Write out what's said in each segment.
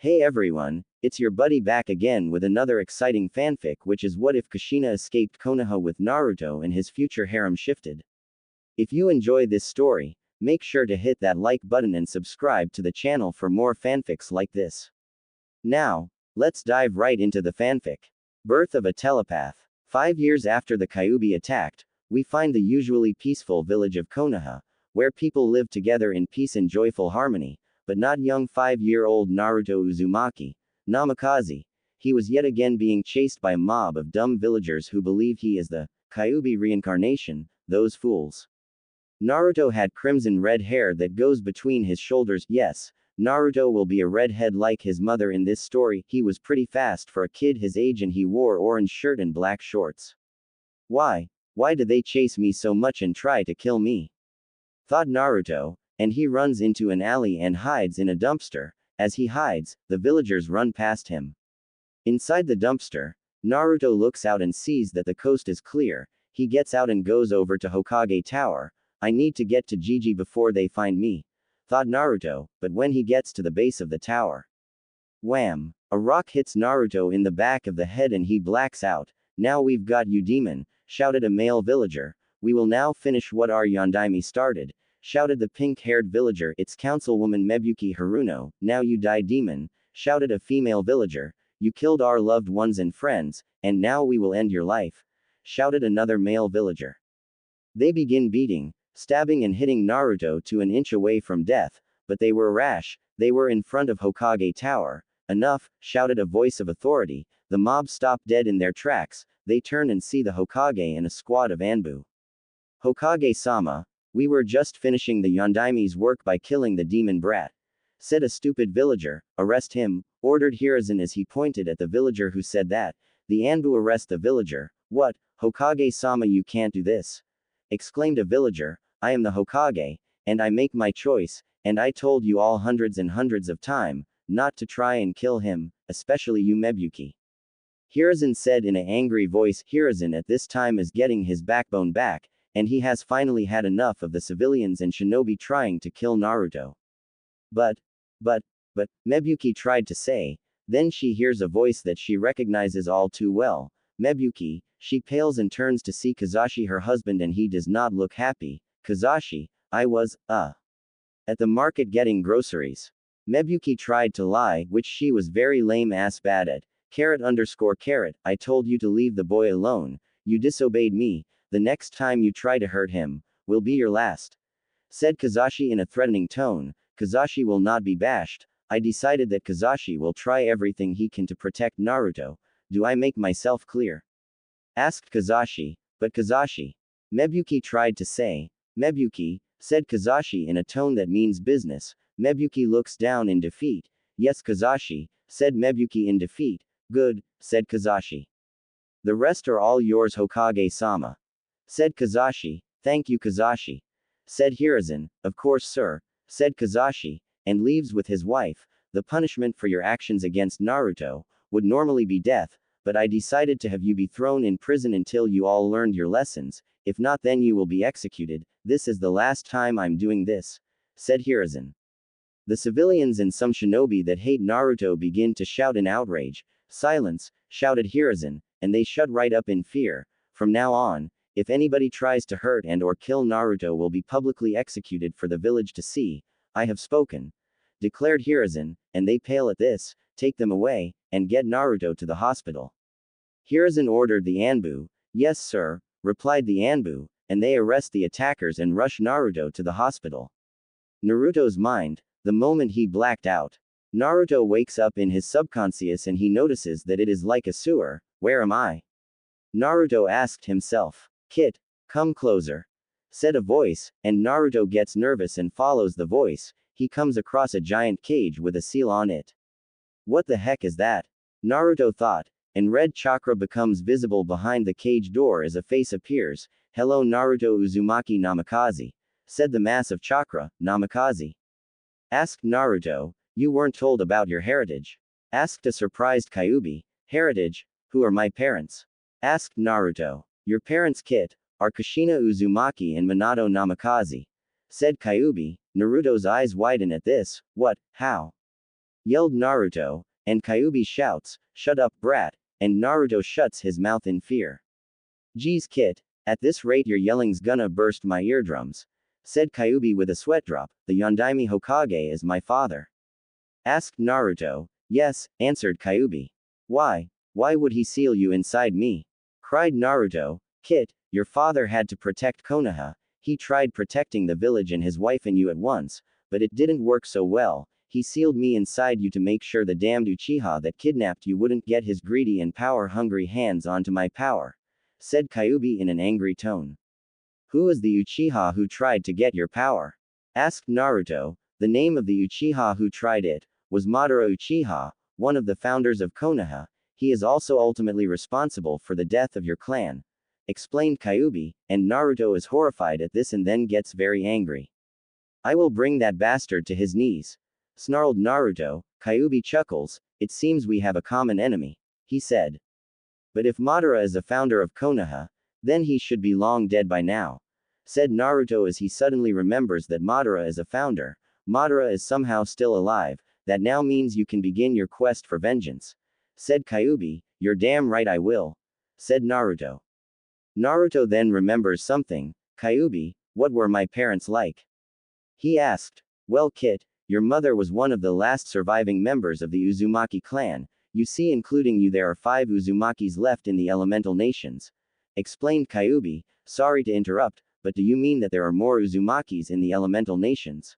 Hey everyone, it's your buddy back again with another exciting fanfic, which is what if Kushina escaped Konoha with Naruto and his future harem shifted. If you enjoy this story, make sure to hit that like button and subscribe to the channel for more fanfics like this. Now, let's dive right into the fanfic. Birth of a telepath. 5 years after the Kyuubi attacked, we find the usually peaceful village of Konoha, where people live together in peace and joyful harmony, but not young 5-year-old Naruto Uzumaki, Namikaze. He was yet again being chased by a mob of dumb villagers who believe he is the Kyuubi reincarnation, those fools. Naruto had crimson red hair that goes between his shoulders. Yes, Naruto will be a redhead like his mother in this story. He was pretty fast for a kid his age and he wore orange shirt and black shorts. Why do they chase me so much and try to kill me? Thought Naruto, and he runs into an alley and hides in a dumpster. As he hides, the villagers run past him. Inside the dumpster, Naruto looks out and sees that the coast is clear. He gets out and goes over to Hokage Tower. I need to get to Gigi before they find me, thought Naruto, but when he gets to the base of the tower, wham! A rock hits Naruto in the back of the head and he blacks out. Now we've got you, demon, shouted a male villager. We will now finish what our Yondaime started, shouted the pink-haired villager. It's Councilwoman Mebuki Haruno. Now you die, demon, shouted a female villager. You killed our loved ones and friends, and now we will end your life, shouted another male villager. They begin beating, stabbing and hitting Naruto to an inch away from death, but they were rash. They were in front of Hokage Tower. Enough, shouted a voice of authority. The mob stop dead in their tracks. They turn and see the Hokage and a squad of Anbu. Hokage-sama, we were just finishing the Yondaime's work by killing the demon brat, said a stupid villager. Arrest him, ordered Hiruzen as he pointed at the villager who said that. The Anbu arrest the villager. What, Hokage-sama, you can't do this, exclaimed a villager. I am the Hokage, and I make my choice, and I told you all hundreds and hundreds of times not to try and kill him, especially you, Mebuki. Hiruzen said in an angry voice. Hiruzen at this time is getting his backbone back, and he has finally had enough of the civilians and shinobi trying to kill Naruto. But, Mebuki tried to say. Then she hears a voice that she recognizes all too well. Mebuki. She pales and turns to see Kazashi, her husband, and he does not look happy. Kazashi, I was, at the market getting groceries. Mebuki tried to lie, which she was very lame-ass bad at. _, I told you to leave the boy alone. You disobeyed me. The next time you try to hurt him, will be your last, said Kazashi in a threatening tone. Kazashi will not be bashed. I decided that Kazashi will try everything he can to protect Naruto. Do I make myself clear? Asked Kazashi. But Kazashi. Mebuki tried to say. Mebuki, said Kazashi in a tone that means business. Mebuki looks down in defeat. Yes, Kazashi, said Mebuki in defeat. Good, said Kazashi. The rest are all yours, Hokage-sama, said Kazashi. Thank you, Kazashi, said Hiruzen. Of course, sir, said Kazashi, and leaves with his wife. The punishment for your actions against Naruto would normally be death, but I decided to have you be thrown in prison until you all learned your lessons. If not, then you will be executed. This is the last time I'm doing this, said Hiruzen. The civilians and some shinobi that hate Naruto begin to shout in outrage. Silence, shouted Hiruzen, and they shut right up in fear. From now on, if anybody tries to hurt and or kill Naruto will be publicly executed for the village to see. I have spoken, declared Hiruzen, and they pale at this. Take them away, and get Naruto to the hospital. Hiruzen ordered the Anbu. Yes, sir, replied the Anbu, and they arrest the attackers and rush Naruto to the hospital. Naruto's mind, the moment he blacked out. Naruto wakes up in his subconscious and he notices that it is like a sewer. Where am I? Naruto asked himself. Kit, come closer, said a voice, and Naruto gets nervous and follows the voice. He comes across a giant cage with a seal on it. What the heck is that? Naruto thought, and red chakra becomes visible behind the cage door as a face appears. Hello, Naruto Uzumaki Namikaze, said the mass of chakra. Namikaze? Asked Naruto. You weren't told about your heritage? Asked a surprised Kyuubi. Heritage? Who are my parents? Asked Naruto. Your parents, Kit, are Kushina Uzumaki and Minato Namikaze, said Kyuubi. Naruto's eyes widen at this. What? How? yelled Naruto, and Kyuubi shouts, "Shut up, brat," and Naruto shuts his mouth in fear. "Geez, Kit, at this rate your yelling's gonna burst my eardrums," said Kyuubi with a sweat drop. "The Yondaime Hokage is my father?" asked Naruto. "Yes," answered Kyuubi. "Why? Why would he seal you inside me?" cried Naruto. "Kit, your father had to protect Konoha. He tried protecting the village and his wife and you at once, but it didn't work so well. He sealed me inside you to make sure the damned Uchiha that kidnapped you wouldn't get his greedy and power-hungry hands onto my power," said Kyuubi in an angry tone. "Who is the Uchiha who tried to get your power?" asked Naruto. The name of the Uchiha who tried it was Madara Uchiha, one of the founders of Konoha. He is also ultimately responsible for the death of your clan, explained Kyuubi, and Naruto is horrified at this and then gets very angry. "I will bring that bastard to his knees," snarled Naruto. Kyuubi chuckles. "It seems we have a common enemy," he said. "But if Madara is a founder of Konoha, then he should be long dead by now," said Naruto as he suddenly remembers that Madara is a founder. "Madara is somehow still alive. That now means you can begin your quest for vengeance," said Kyuubi. "You're damn right I will," said Naruto. Naruto then remembers something. "Kyuubi, what were my parents like?" he asked. "Well, Kit, your mother was one of the last surviving members of the Uzumaki clan. You see, including you, there are 5 Uzumakis left in the elemental nations," explained Kyuubi. "Sorry to interrupt, but do you mean that there are more Uzumakis in the elemental nations?"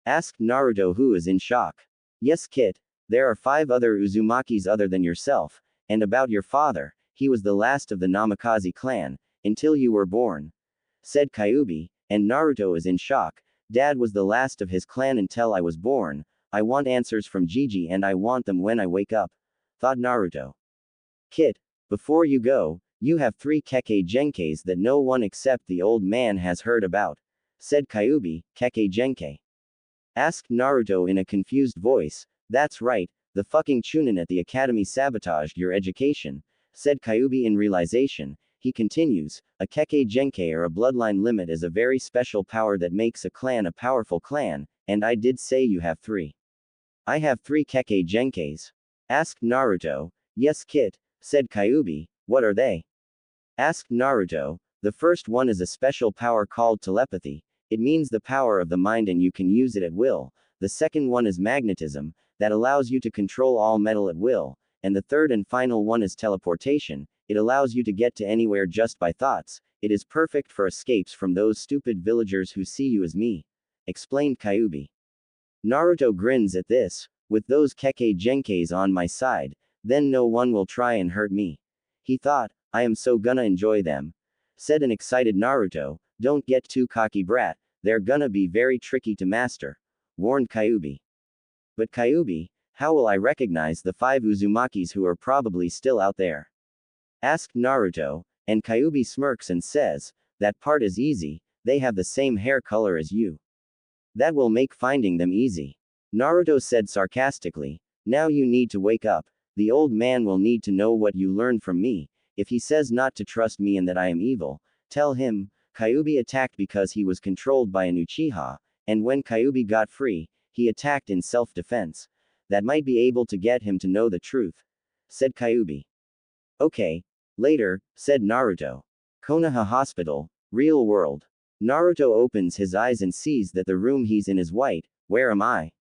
asked Naruto, who is in shock. "Yes, Kit, there are 5 other Uzumakis other than yourself, and about your father, he was the last of the Namikaze clan, until you were born," said Kyuubi, and Naruto is in shock. "Dad was the last of his clan until I was born. I want answers from Gigi and I want them when I wake up," thought Naruto. "Kit, before you go, you have 3 Kekkei Genkais that no one except the old man has heard about," said Kyuubi. "Kekkei Genkei?" asked Naruto in a confused voice. "That's right, the fucking Chunin at the academy sabotaged your education," said Kyuubi in realization. He continues, "A Kekkei Genkei or a bloodline limit is a very special power that makes a clan a powerful clan, and I did say you have 3. "I have 3 Kekkei Genkais?" asked Naruto. "Yes, Kit," said Kyuubi. "What are they?" asked Naruto. "The first one is a special power called telepathy. It means the power of the mind and you can use it at will. The second one is magnetism, that allows you to control all metal at will. And the third and final one is teleportation. It allows you to get to anywhere just by thoughts. It is perfect for escapes from those stupid villagers who see you as me," explained Kyuubi. Naruto grins at this. "With those Kekkei Genkais on my side, then no one will try and hurt me," he thought. "I am so gonna enjoy them," said an excited Naruto. "Don't get too cocky, brat, they're gonna be very tricky to master," warned Kyuubi. "But Kyuubi, how will I recognize the 5 Uzumakis who are probably still out there?" asked Naruto, and Kyuubi smirks and says, "That part is easy, they have the same hair color as you. That will make finding them easy," Naruto said sarcastically. "Now you need to wake up. The old man will need to know what you learned from me. If he says not to trust me and that I am evil, tell him." Kyuubi attacked because he was controlled by an Uchiha, and when Kyuubi got free, he attacked in self-defense. "That might be able to get him to know the truth," said Kyuubi. "Okay. Later," said Naruto. Konoha Hospital, real world. Naruto opens his eyes and sees that the room he's in is white. "Where am I?"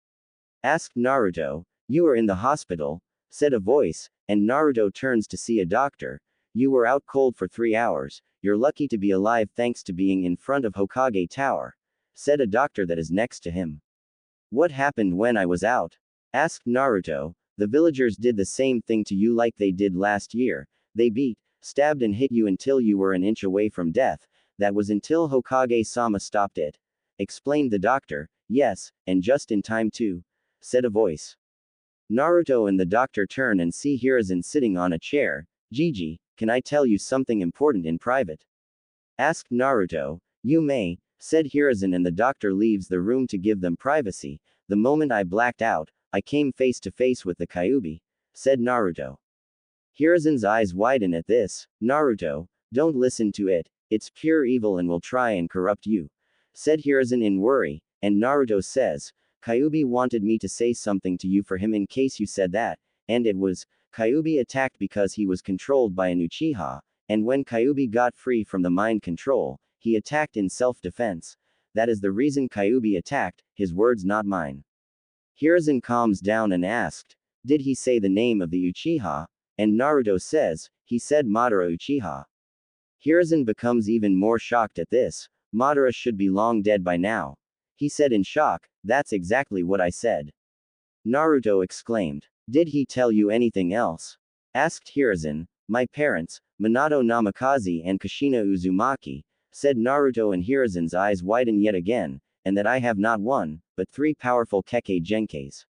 asked Naruto. "You are in the hospital," said a voice, and Naruto turns to see a doctor. "You were out cold for 3 hours. You're lucky to be alive thanks to being in front of Hokage Tower," said a doctor that is next to him. "What happened when I was out?" asked Naruto. "The villagers did the same thing to you like they did last year. They beat, stabbed and hit you until you were an inch away from death. That was until Hokage-sama stopped it," explained the doctor. "Yes, and just in time too," said a voice. Naruto and the doctor turn and see Hiruzen sitting on a chair. "Gigi, can I tell you something important in private?" asked Naruto. "You may," said Hiruzen, and the doctor leaves the room to give them privacy. "The moment I blacked out, I came face to face with the Kyuubi," said Naruto. Hiruzen's eyes widen at this. "Naruto, don't listen to it, it's pure evil and will try and corrupt you," said Hiruzen in worry, and Naruto says, Kyuubi wanted me to say something to you for him in case you said that, and it was, Kyuubi attacked because he was controlled by an Uchiha, and when Kyuubi got free from the mind control, he attacked in self-defense. That is the reason Kyuubi attacked, his words not mine. Hiruzen calms down and asked, did he say the name of the Uchiha? And Naruto says, he said Madara Uchiha. Hiruzen becomes even more shocked at this. Madara should be long dead by now. He said in shock, that's exactly what I said. Naruto exclaimed. Did he tell you anything else? Asked Hiruzen. My parents, Minato Namikaze and Kushina Uzumaki, said Naruto, and Hiruzen's eyes widen yet again, and that I have not one, but 3 powerful Kekkei Genkais.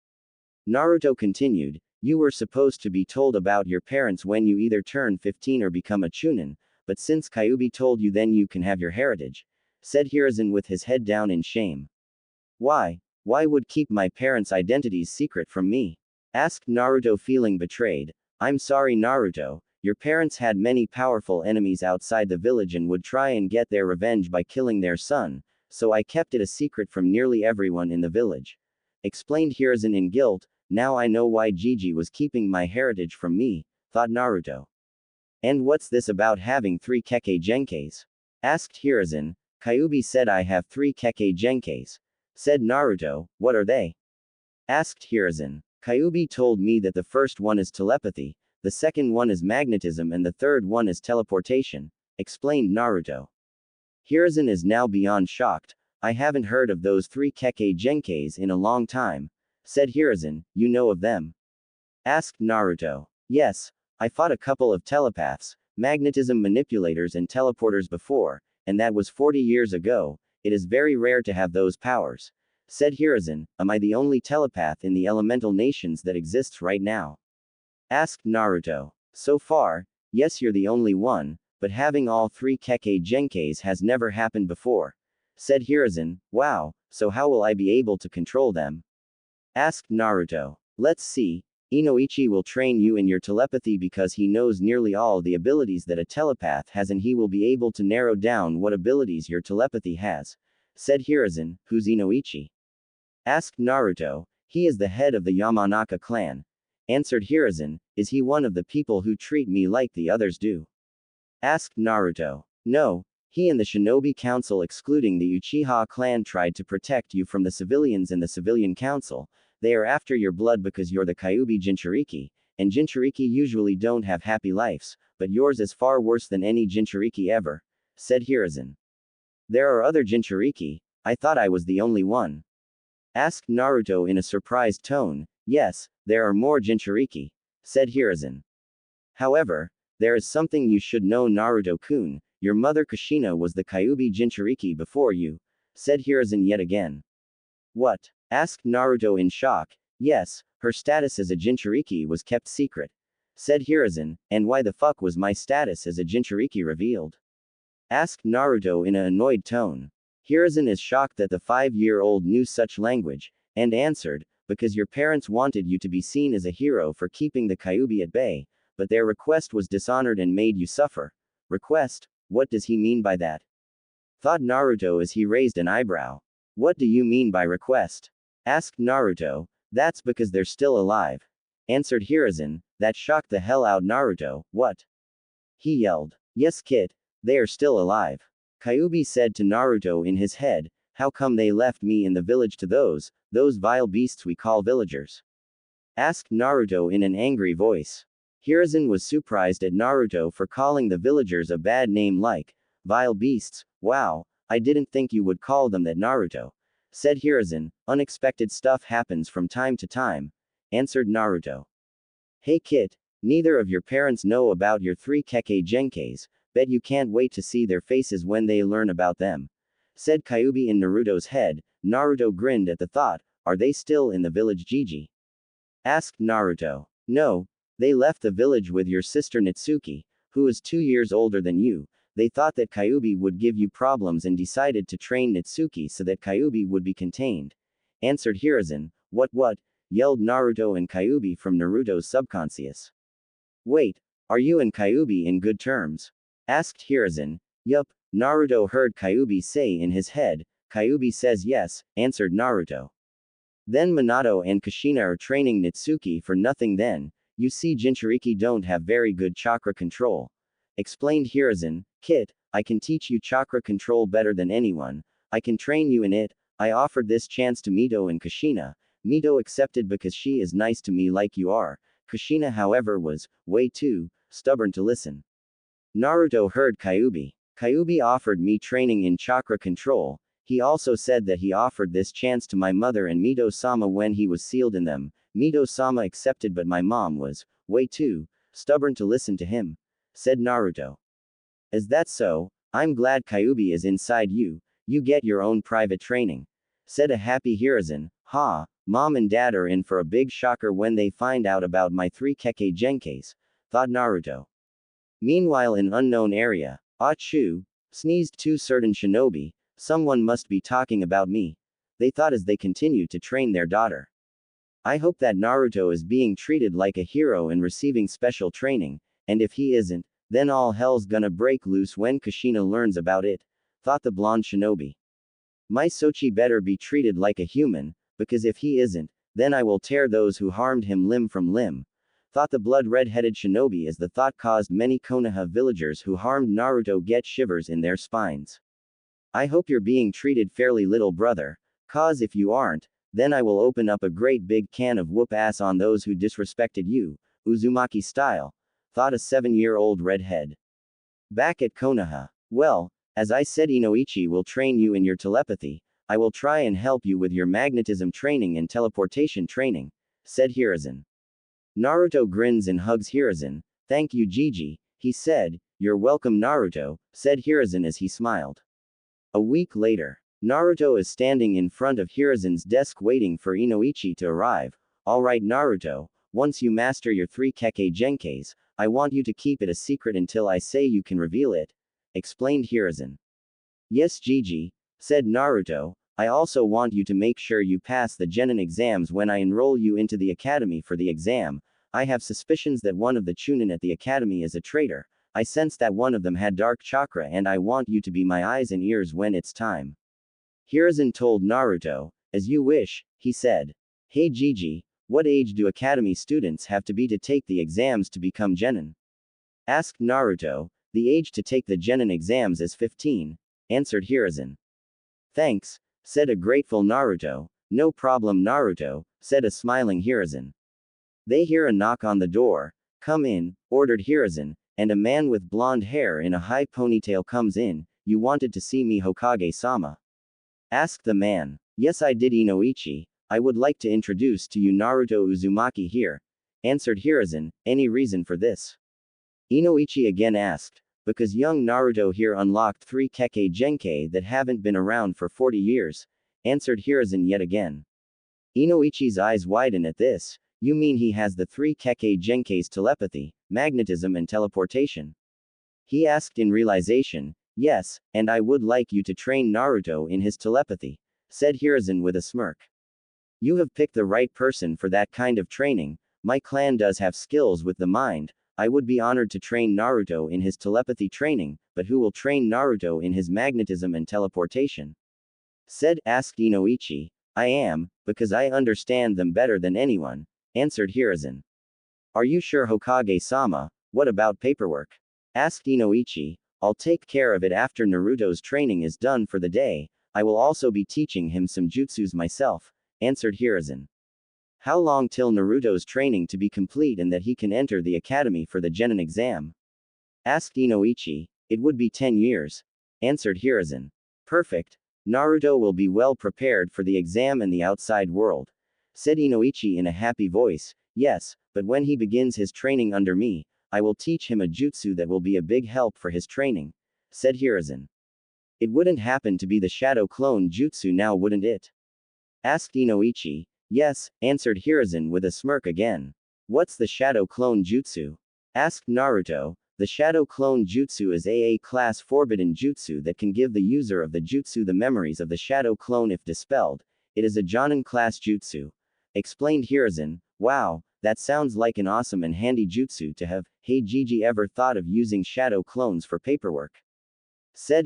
Naruto continued, you were supposed to be told about your parents when you either turn 15 or become a Chunin, but since Kyuubi told you, then you can have your heritage, said Hiruzen with his head down in shame. Why? Why would keep my parents' identities secret from me? Asked Naruto, feeling betrayed. I'm sorry, Naruto, your parents had many powerful enemies outside the village and would try and get their revenge by killing their son, so I kept it a secret from nearly everyone in the village. Explained Hiruzen in guilt. Now I know why Gigi was keeping my heritage from me, thought Naruto. And what's this about having 3 Kekkei Genkais? Asked Hiruzen. Kyuubi said I have 3 Kekkei Genkais. Said Naruto, what are they? Asked Hiruzen. Kyuubi told me that the first one is telepathy, the second one is magnetism, and the third one is teleportation, explained Naruto. Hiruzen is now beyond shocked. I haven't heard of those 3 Kekkei Genkais in a long time, said Hiruzen. You know of them? Asked Naruto. Yes, I fought a couple of telepaths, magnetism manipulators and teleporters before, and that was 40 years ago. It is very rare to have those powers, said Hiruzen. Am I the only telepath in the elemental nations that exists right now? Asked Naruto. So far, yes, you're the only one, but having all 3 Kekkei Genkais has never happened before, said Hiruzen. Wow, so how will I be able to control them? Asked Naruto. Let's see. Inoichi will train you in your telepathy because he knows nearly all the abilities that a telepath has, and he will be able to narrow down what abilities your telepathy has, said Hiruzen. Who's Inoichi? Asked Naruto. He is the head of the Yamanaka clan, answered Hiruzen. Is he one of the people who treat me like the others do? Asked Naruto. No, he and the Shinobi Council excluding the Uchiha clan tried to protect you from the civilians and the Civilian Council. They are after your blood because you're the Kyuubi Jinchuriki, and Jinchuriki usually don't have happy lives, but yours is far worse than any Jinchuriki ever, said Hiruzen. There are other Jinchuriki, I thought I was the only one. Asked Naruto in a surprised tone. Yes, there are more Jinchuriki, said Hiruzen. However, there is something you should know, Naruto-kun, your mother Kushina was the Kyuubi Jinchuriki before you, said Hiruzen yet again. What? Asked Naruto in shock. Yes, her status as a Jinchuriki was kept secret, said Hiruzen. And why the fuck was my status as a Jinchuriki revealed? Asked Naruto in an annoyed tone. Hiruzen is shocked that the 5-year-old knew such language, and answered, because your parents wanted you to be seen as a hero for keeping the Kyuubi at bay, but their request was dishonored and made you suffer. Request? What does he mean by that? Thought Naruto as he raised an eyebrow. What do you mean by request? Asked Naruto. That's because they're still alive, answered Hiruzen. That shocked the hell out Naruto. What? He yelled. Yes, kid. They are still alive. Kyuubi said to Naruto in his head. How come they left me in the village to those vile beasts we call villagers? Asked Naruto in an angry voice. Hiruzen was surprised at Naruto for calling the villagers a bad name like vile beasts. Wow, I didn't think you would call them that, Naruto, said Hiruzen. Unexpected stuff happens from time to time, answered Naruto. Hey kid, neither of your parents know about your 3 Kekkei Genkais, bet you can't wait to see their faces when they learn about them, said Kyuubi in Naruto's head. Naruto grinned at the thought. Are they still in the village, Gigi? Asked Naruto. No, they left the village with your sister Natsuki, who is 2 years older than you. They thought that Kyuubi would give you problems and decided to train Natsuki so that Kyuubi would be contained, answered Hiruzen. What? Yelled Naruto and Kyuubi from Naruto's subconscious. Wait, are you and Kyuubi in good terms? Asked Hiruzen. Yup, Naruto heard Kyuubi say in his head. Kyuubi says yes, answered Naruto. Then Minato and Kushina are training Nitsuki for nothing then, you see Jinchuriki don't have very good chakra control. Explained Hiruzen, Kit, I can teach you chakra control better than anyone, I can train you in it, I offered this chance to Mito and Kushina, Mito accepted because she is nice to me like you are, Kushina however was, way too, stubborn to listen. Naruto heard Kyuubi. Kyuubi offered me training in chakra control, he also said that he offered this chance to my mother and Mito-sama when he was sealed in them, Mito-sama accepted but my mom was, way too, stubborn to listen to him, said Naruto. Is that so? I'm glad Kyuubi is inside you, you get your own private training, said a happy Hiruzen, ha, mom and dad are in for a big shocker when they find out about my 3 Kekkei Genkais, thought Naruto. Meanwhile in unknown area, Achu, sneezed two certain shinobi, someone must be talking about me, they thought as they continued to train their daughter. I hope that Naruto is being treated like a hero and receiving special training, and if he isn't, then all hell's gonna break loose when Kushina learns about it, thought the blonde shinobi. My Sochi better be treated like a human, because if he isn't, then I will tear those who harmed him limb from limb, thought the blood-red-headed shinobi as the thought caused many Konoha villagers who harmed Naruto get shivers in their spines. I hope you're being treated fairly little brother, cause if you aren't, then I will open up a great big can of whoop ass on those who disrespected you, Uzumaki style, thought a 7-year-old redhead. Back at Konoha. Well, as I said Inoichi will train you in your telepathy, I will try and help you with your magnetism training and teleportation training, said Hiruzen. Naruto grins and hugs Hiruzen, thank you Gigi, he said, you're welcome Naruto, said Hiruzen as he smiled. A week later. Naruto is standing in front of Hiruzen's desk waiting for Inoichi to arrive. Alright Naruto, once you master your 3 Kekkei Genkais, I want you to keep it a secret until I say you can reveal it, explained Hiruzen. Yes Gigi, said Naruto, I also want you to make sure you pass the Genin exams when I enroll you into the academy for the exam. I have suspicions that one of the Chunin at the academy is a traitor. I sense that one of them had dark chakra and I want you to be my eyes and ears when it's time. Hiruzen told Naruto, as you wish, he said. Hey Gigi, what age do academy students have to be to take the exams to become Genin? Asked Naruto, the age to take the Genin exams is 15, answered Hiruzen. Thanks, said a grateful Naruto. No problem Naruto, said a smiling Hiruzen. They hear a knock on the door. Come in, ordered Hiruzen, and a man with blonde hair in a high ponytail comes in. You wanted to see me Hokage-sama? Asked the man. Yes I did Inoichi, I would like to introduce to you Naruto Uzumaki here, answered Hiruzen, any reason for this? Inoichi again asked, because young Naruto here unlocked 3 Kekkei Genkai that haven't been around for 40 years, answered Hiruzen yet again. Inoichi's eyes widen at this, you mean he has the 3 Kekkei Genkai's telepathy, magnetism and teleportation? He asked in realization, yes, and I would like you to train Naruto in his telepathy, said Hiruzen with a smirk. You have picked the right person for that kind of training, my clan does have skills with the mind, I would be honored to train Naruto in his telepathy training, but who will train Naruto in his magnetism and teleportation? Asked Inoichi. I am, because I understand them better than anyone, answered Hiruzen. Are you sure Hokage-sama, what about paperwork? Asked Inoichi. I'll take care of it after Naruto's training is done for the day, I will also be teaching him some jutsus myself, answered Hiruzen. How long till Naruto's training to be complete and that he can enter the academy for the Genin exam? Asked Inoichi. It would be 10 years, answered Hiruzen. Perfect. Naruto will be well prepared for the exam and the outside world, said Inoichi in a happy voice. Yes, but when he begins his training under me, I will teach him a jutsu that will be a big help for his training, said Hiruzen. It wouldn't happen to be the shadow clone jutsu now wouldn't it? Asked Inoichi. Yes, answered Hiruzen with a smirk again. What's the shadow clone jutsu? Asked Naruto. The shadow clone jutsu is AA class forbidden jutsu that can give the user of the jutsu the memories of the shadow clone if dispelled. It is a Jonin class jutsu, explained Hiruzen. Wow, that sounds like an awesome and handy jutsu to have. Hey Gigi, ever thought of using shadow clones for paperwork?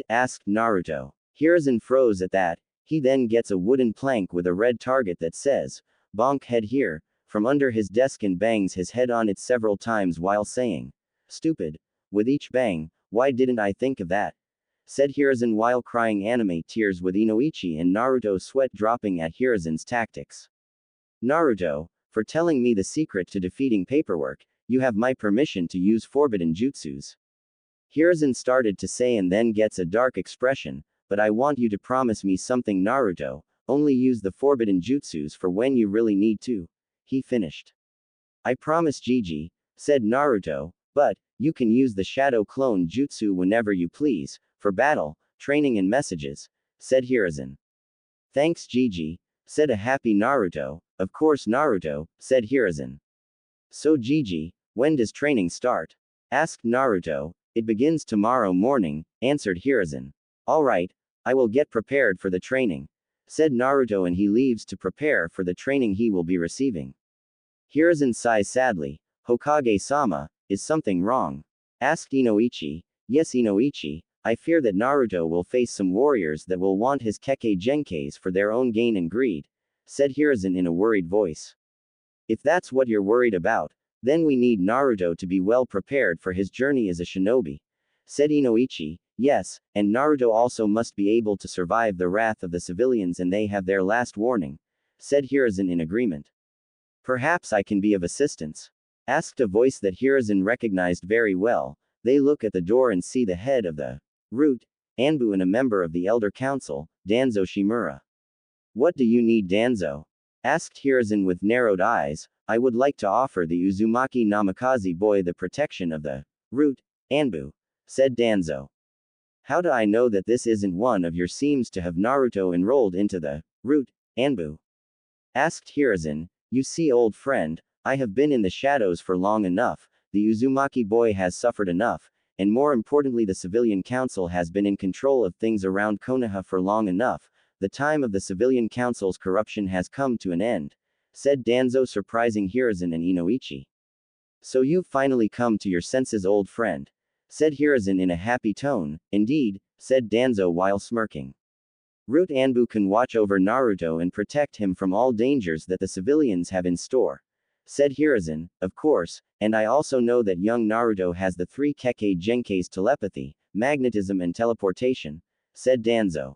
Asked Naruto. Hiruzen froze at that. He then gets a wooden plank with a red target that says, "Bonk head here," from under his desk and bangs his head on it several times while saying, "Stupid." With each bang, "Why didn't I think of that?" said Hiruzen while crying anime tears with Inoichi and Naruto sweat dropping at Hiruzen's tactics. "Naruto, for telling me the secret to defeating paperwork, you have my permission to use forbidden jutsus." Hiruzen started to say and then gets a dark expression, "But I want you to promise me something, Naruto, only use the forbidden jutsus for when you really need to." He finished. "I promise, Gigi," said Naruto, "but you can use the shadow clone jutsu whenever you please, for battle, training and messages," said Hiruzen. "Thanks, Gigi," said a happy Naruto. "Of course, Naruto," said Hiruzen. "So Gigi, when does training start?" asked Naruto. "It begins tomorrow morning," answered Hiruzen. "Alright, I will get prepared for the training," said Naruto, and he leaves to prepare for the training he will be receiving. Hiruzen sighs sadly. "Hokage-sama, is something wrong?" asked Inoichi. "Yes, Inoichi, I fear that Naruto will face some warriors that will want his Kekkei Genkais for their own gain and greed," said Hiruzen in a worried voice. "If that's what you're worried about, then we need Naruto to be well prepared for his journey as a shinobi," said Inoichi. "Yes, and Naruto also must be able to survive the wrath of the civilians, and they have their last warning," said Hiruzen in agreement. "Perhaps I can be of assistance?" asked a voice that Hiruzen recognized very well. They look at the door and see the head of the Root, Anbu, and a member of the Elder Council, Danzo Shimura. "What do you need, Danzo?" asked Hiruzen with narrowed eyes. "I would like to offer the Uzumaki Namikaze boy the protection of the Root, Anbu," said Danzo. "How do I know that this isn't one of your seems to have Naruto enrolled into the Root, Anbu?" asked Hiruzen. "You see, old friend, I have been in the shadows for long enough, the Uzumaki boy has suffered enough, and more importantly the civilian council has been in control of things around Konoha for long enough. The time of the civilian council's corruption has come to an end," said Danzo, surprising Hiruzen and Inoichi. "So you've finally come to your senses, old friend," said Hiruzen in a happy tone. "Indeed," said Danzo while smirking. "Root Anbu can watch over Naruto and protect him from all dangers that the civilians have in store," said Hiruzen. "Of course, and I also know that young Naruto has the 3 Kekkei Genkais: telepathy, magnetism and teleportation," said Danzo.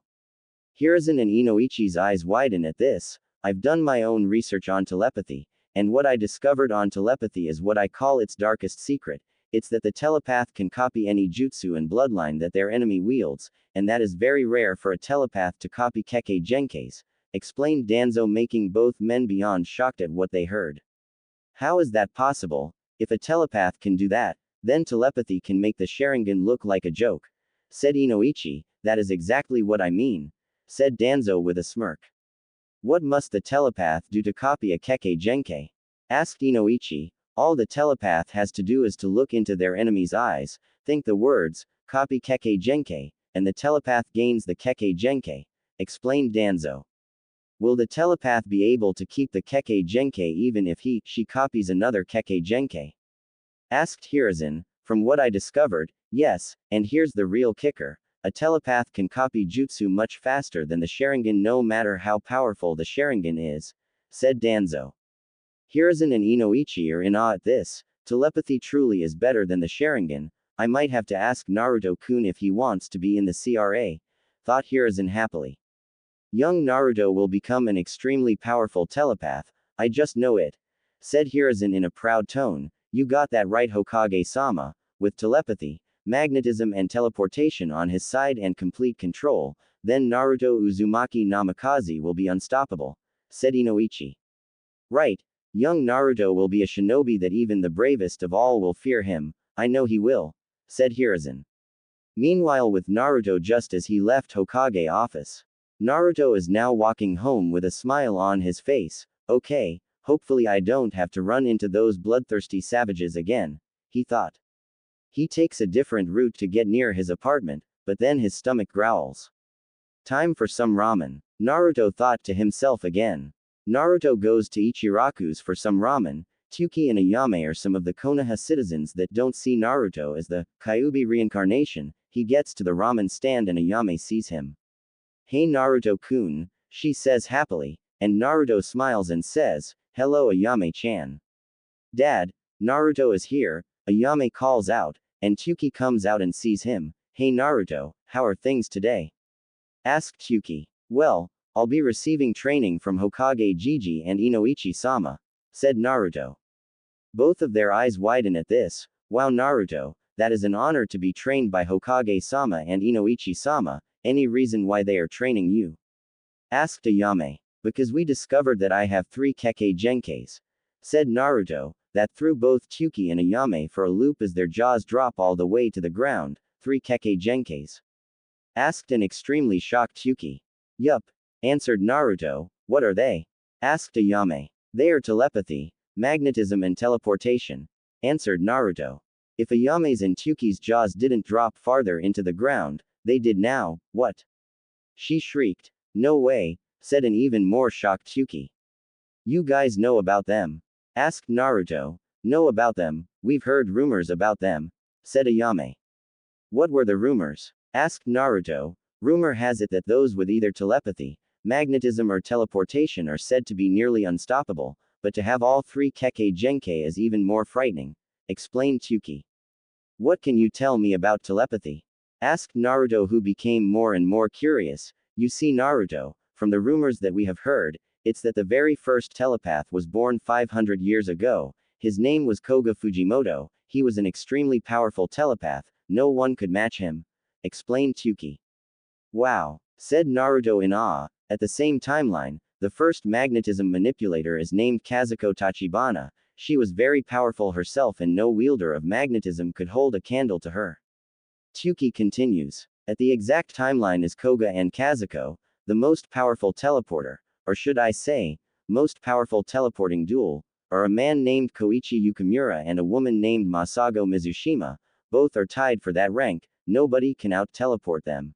Hiruzen and Inoichi's eyes widen at this. "I've done my own research on telepathy, and what I discovered on telepathy is what I call its darkest secret. It's that the telepath can copy any jutsu and bloodline that their enemy wields, and that is very rare for a telepath to copy Kekkei Genkais," explained Danzo, making both men beyond shocked at what they heard. "How is that possible? If a telepath can do that, then telepathy can make the Sharingan look like a joke," said Inoichi. "That is exactly what I mean," said Danzo with a smirk. "What must the telepath do to copy a Kekkei Genkai?" asked Inoichi. "All the telepath has to do is to look into their enemy's eyes, think the words, copy Kekkei Genkai, and the telepath gains the Kekkei Genkai," explained Danzo. "Will the telepath be able to keep the Kekkei Genkai even if she copies another Kekkei Genkai?" asked Hiruzen. "From what I discovered, yes, and here's the real kicker. A telepath can copy jutsu much faster than the Sharingan no matter how powerful the Sharingan is," said Danzo. Hiruzen and Inoichi are in awe at this. Telepathy truly is better than the Sharingan. "I might have to ask Naruto-kun if he wants to be in the CRA," thought Hiruzen happily. "Young Naruto will become an extremely powerful telepath, I just know it," said Hiruzen in a proud tone. "You got that right, Hokage-sama. With telepathy, magnetism and teleportation on his side and complete control, then Naruto Uzumaki Namikaze will be unstoppable," said Inoichi. "Right. Young Naruto will be a shinobi that even the bravest of all will fear him. I know he will," said Hiruzen. Meanwhile, with Naruto just as he left Hokage office, Naruto is now walking home with a smile on his face. "Okay, hopefully I don't have to run into those bloodthirsty savages again," he thought. He takes a different route to get near his apartment, but then his stomach growls. "Time for some ramen," Naruto thought to himself again. Naruto goes to Ichiraku's for some ramen. Tuki and Ayame are some of the Konoha citizens that don't see Naruto as the Kyuubi reincarnation. He gets to the ramen stand and Ayame sees him. "Hey Naruto-kun," she says happily, and Naruto smiles and says, "Hello Ayame-chan." "Dad, Naruto is here," Ayame calls out, and Tsuki comes out and sees him. "Hey Naruto, how are things today?" asked Tsuki. "Well, I'll be receiving training from Hokage Gigi and Inoichi-sama," said Naruto. Both of their eyes widen at this. "Wow Naruto, that is an honor to be trained by Hokage-sama and Inoichi-sama, any reason why they are training you?" asked Ayame. "Because we discovered that I have 3 Kekkei Genkais," said Naruto. That threw both Tsuki and Ayame for a loop as their jaws drop all the way to the ground. 3 Kekkei Genkais? Asked an extremely shocked Tsuki. "Yup," answered Naruto. "What are they?" asked Ayame. "They are telepathy, magnetism and teleportation," answered Naruto. If Ayame's and Tsuki's jaws didn't drop farther into the ground, they did now. "What?" she shrieked. "No way," said an even more shocked Tsuki. "You guys know about them?" asked Naruto. "Know about them, we've heard rumors about them," said Ayame. "What were the rumors?" asked Naruto. "Rumor has it that those with either telepathy, magnetism or teleportation are said to be nearly unstoppable, but to have all 3 Kekkei Genkai is even more frightening," explained Tsuki. "What can you tell me about telepathy?" asked Naruto, who became more and more curious. "You see Naruto, from the rumors that we have heard, it's that the very first telepath was born 500 years ago. His name was Koga Fujimoto. He was an extremely powerful telepath, no one could match him," explained Tsuki. "Wow," said Naruto in awe. At the same timeline, the first magnetism manipulator is named Kazuko Tachibana. She was very powerful herself and no wielder of magnetism could hold a candle to her. Tsuki continues. At the exact timeline is Koga and Kazuko, the most powerful teleporter, or should I say, most powerful teleporting duel, are a man named Koichi Yukimura and a woman named Masago Mizushima. Both are tied for that rank, nobody can out-teleport them.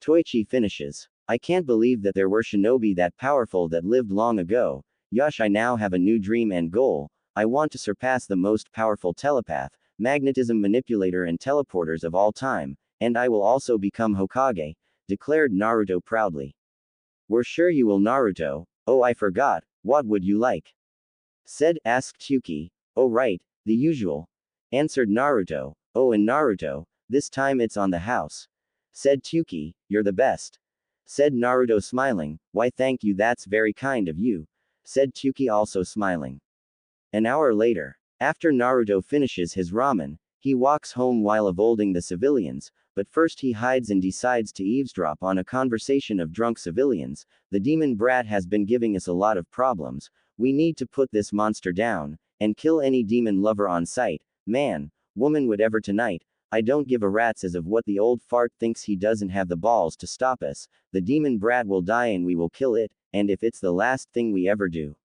Toichi finishes. "I can't believe that there were shinobi that powerful that lived long ago. Yosh, I now have a new dream and goal. I want to surpass the most powerful telepath, magnetism manipulator and teleporters of all time, and I will also become Hokage," declared Naruto proudly. "We're sure you will Naruto. Oh, I forgot, what would you like?" asked Tsuki. "Oh right, the usual," answered Naruto. "Oh and Naruto, this time it's on the house," said Tsuki. "You're the best," said Naruto smiling. "Why thank you, that's very kind of you," said Tsuki also smiling. An hour later, after Naruto finishes his ramen, he walks home while avoiding the civilians, but first he hides and decides to eavesdrop on a conversation of drunk civilians. "The demon brat has been giving us a lot of problems. We need to put this monster down, and kill any demon lover on sight. Man, woman, whatever tonight. I don't give a rat's as of what the old fart thinks. He doesn't have the balls to stop us. The demon brat will die and we will kill it, and if it's the last thing we ever do."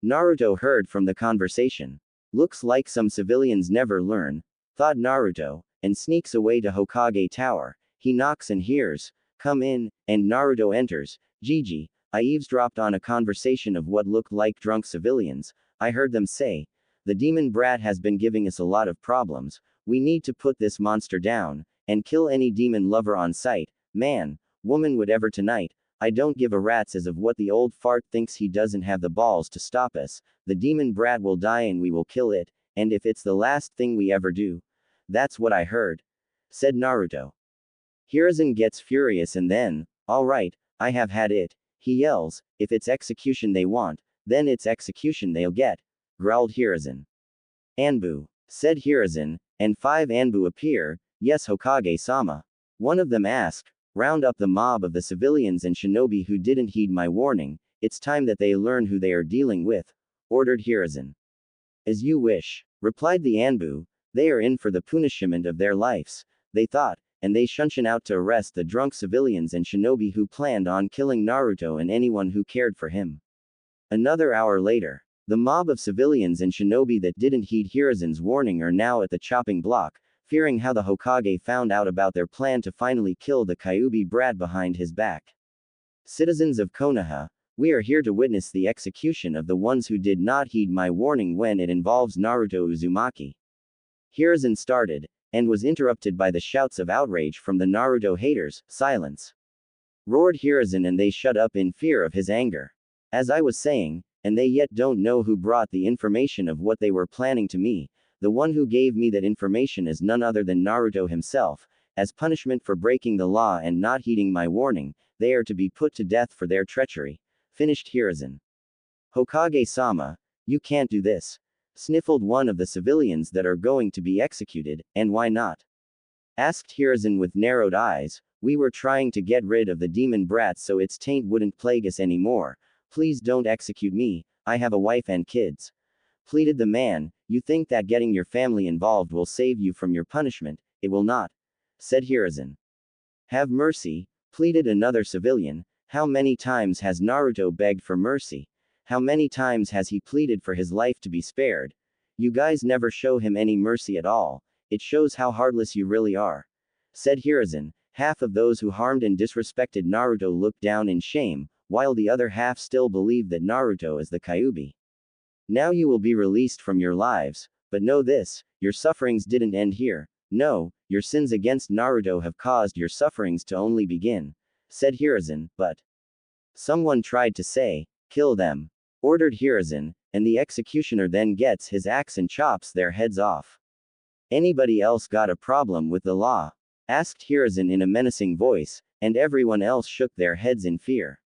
Naruto heard from the conversation. "Looks like some civilians never learn," thought Naruto, and sneaks away to Hokage Tower. He knocks and hears, "Come in," and Naruto enters. "Gigi, I eavesdropped on a conversation of what looked like drunk civilians. I heard them say, the demon brat has been giving us a lot of problems. We need to put this monster down, and kill any demon lover on sight. Man, woman, whatever tonight. I don't give a rat's as of what the old fart thinks. He doesn't have the balls to stop us. The demon brat will die and we will kill it, and if it's the last thing we ever do." "That's what I heard," said Naruto. Hiruzen gets furious and then, "Alright, I have had it," he yells. "If it's execution they want, then it's execution they'll get," growled Hiruzen. "Anbu," said Hiruzen, and 5 Anbu appear. "Yes, Hokage-sama." One of them asked, "Round up the mob of the civilians and shinobi who didn't heed my warning. It's time that they learn who they are dealing with," ordered Hiruzen. "As you wish," replied the Anbu. "They are in for the punishment of their lives," they thought, and they shunshin out to arrest the drunk civilians and shinobi who planned on killing Naruto and anyone who cared for him. Another hour later, the mob of civilians and shinobi that didn't heed Hiruzen's warning are now at the chopping block, fearing how the Hokage found out about their plan to finally kill the Kyuubi brat behind his back. "Citizens of Konoha, we are here to witness the execution of the ones who did not heed my warning when it involves Naruto Uzumaki." Hiruzen started, and was interrupted by the shouts of outrage from the Naruto haters. Silence. roared Hiruzen, and they shut up in fear of his anger. As I was saying, and they yet don't know who brought the information of what they were planning to me. The one who gave me that information is none other than Naruto himself. As punishment for breaking the law and not heeding my warning, they are to be put to death for their treachery. Finished Hiruzen. Hokage-sama, you can't do this. Sniffled one of the civilians that are going to be executed, and why not? Asked Hiruzen with narrowed eyes. We were trying to get rid of the demon brat so its taint wouldn't plague us anymore. Please don't execute me, I have a wife and kids. Pleaded the man. You think that getting your family involved will save you from your punishment? It will not. Said Hiruzen. Have mercy, pleaded another civilian. How many times has Naruto begged for mercy? How many times has he pleaded for his life to be spared? You guys never show him any mercy at all. It shows how heartless you really are. Said Hiruzen. Half of those who harmed and disrespected Naruto looked down in shame, while the other half still believed that Naruto is the Kyuubi. Now you will be released from your lives, but know this, your sufferings didn't end here. No, your sins against Naruto have caused your sufferings to only begin. Said Hiruzen, but someone tried to say, kill them. Ordered Hiruzen, and the executioner then gets his axe and chops their heads off. Anybody else got a problem with the law? Asked Hiruzen in a menacing voice, and everyone else shook their heads in fear.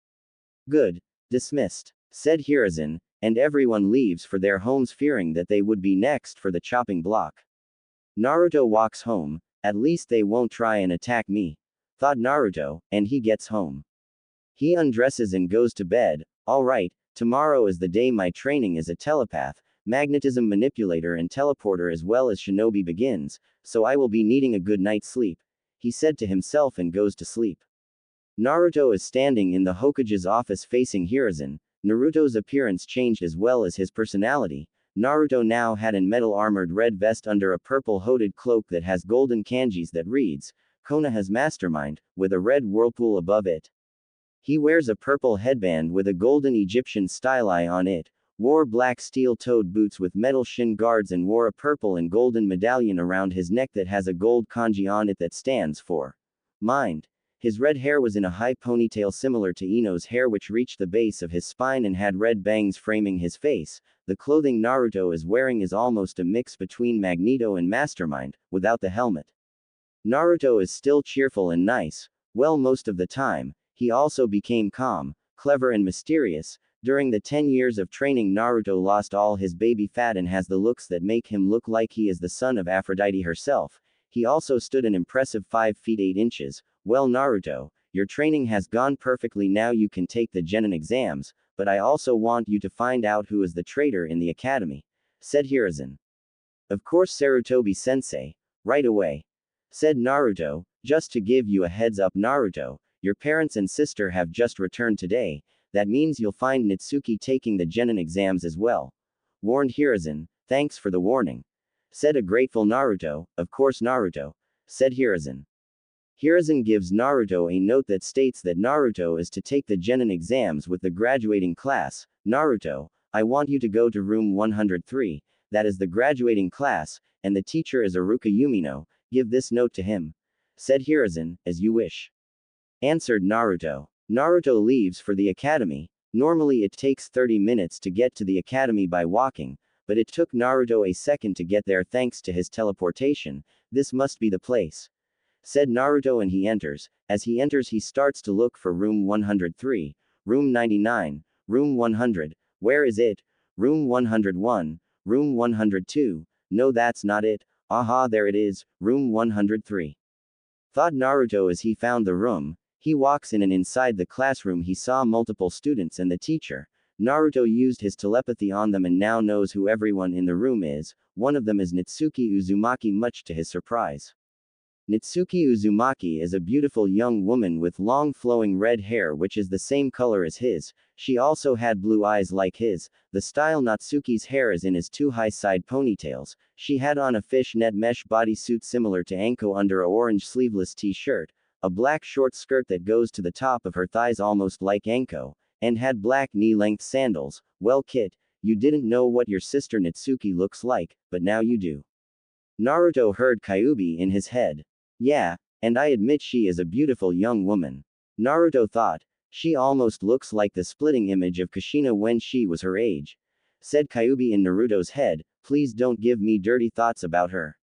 Good. Dismissed. Said Hiruzen, and everyone leaves for their homes fearing that they would be next for the chopping block. Naruto walks home. At least they won't try and attack me. Thought Naruto, and he gets home. He undresses and goes to bed. Alright, tomorrow is the day my training as a telepath, magnetism manipulator and teleporter as well as shinobi begins, so I will be needing a good night's sleep. He said to himself and goes to sleep. Naruto is standing in the Hokage's office facing Hiruzen. Naruto's appearance changed as well as his personality. Naruto now had an metal-armored red vest under a purple hooded cloak that has golden kanjis that reads, Konoha's mastermind, with a red whirlpool above it. He wears a purple headband with a golden Egyptian style eye on it, wore black steel-toed boots with metal shin guards and wore a purple and golden medallion around his neck that has a gold kanji on it that stands for mind. His red hair was in a high ponytail similar to Ino's hair which reached the base of his spine and had red bangs framing his face. The clothing Naruto is wearing is almost a mix between Magneto and Mastermind, without the helmet. Naruto is still cheerful and nice. Well, most of the time. He also became calm, clever and mysterious. During the 10 years of training, Naruto lost all his baby fat and has the looks that make him look like he is the son of Aphrodite herself. He also stood an impressive 5 feet 8 inches. Well, Naruto, your training has gone perfectly. Now you can take the Genin exams, but I also want you to find out who is the traitor in the academy. Said Hiruzen. Of course, Sarutobi-sensei. Right away. Said Naruto. Just to give you a heads up, Naruto, your parents and sister have just returned today. That means you'll find Nitsuki taking the Genin exams as well. Warned Hiruzen. Thanks for the warning. Said a grateful Naruto. Of course, Naruto. Said Hiruzen. Hiruzen gives Naruto a note that states that Naruto is to take the Genin exams with the graduating class. Naruto, I want you to go to room 103, that is the graduating class, and the teacher is Iruka Yumino, give this note to him. Said Hiruzen, as you wish. Answered Naruto. Naruto leaves for the academy. Normally it takes 30 minutes to get to the academy by walking, but it took Naruto a second to get there thanks to his teleportation. This must be the place. Said Naruto, and he enters. As he enters, he starts to look for room 103, room 99, room 100, where is it? Room 101, room 102, no, that's not it. Aha, there it is, room 103. Thought Naruto as he found the room. He walks in, and inside the classroom he saw multiple students and the teacher. Naruto used his telepathy on them and now knows who everyone in the room is. One of them is Natsuki Uzumaki, much to his surprise. Natsuki Uzumaki is a beautiful young woman with long flowing red hair which is the same color as his. She also had blue eyes like his. The style Natsuki's hair is in his two high side ponytails. She had on a fishnet mesh bodysuit similar to Anko under a orange sleeveless t-shirt, a black short skirt that goes to the top of her thighs almost like Anko, and had black knee-length sandals. Well, Kit, you didn't know what your sister Natsuki looks like, but now you do. Naruto heard Kyuubi in his head. Yeah, and I admit she is a beautiful young woman. Naruto thought, she almost looks like the splitting image of Kushina when she was her age. Said Kyuubi in Naruto's head, please don't give me dirty thoughts about her.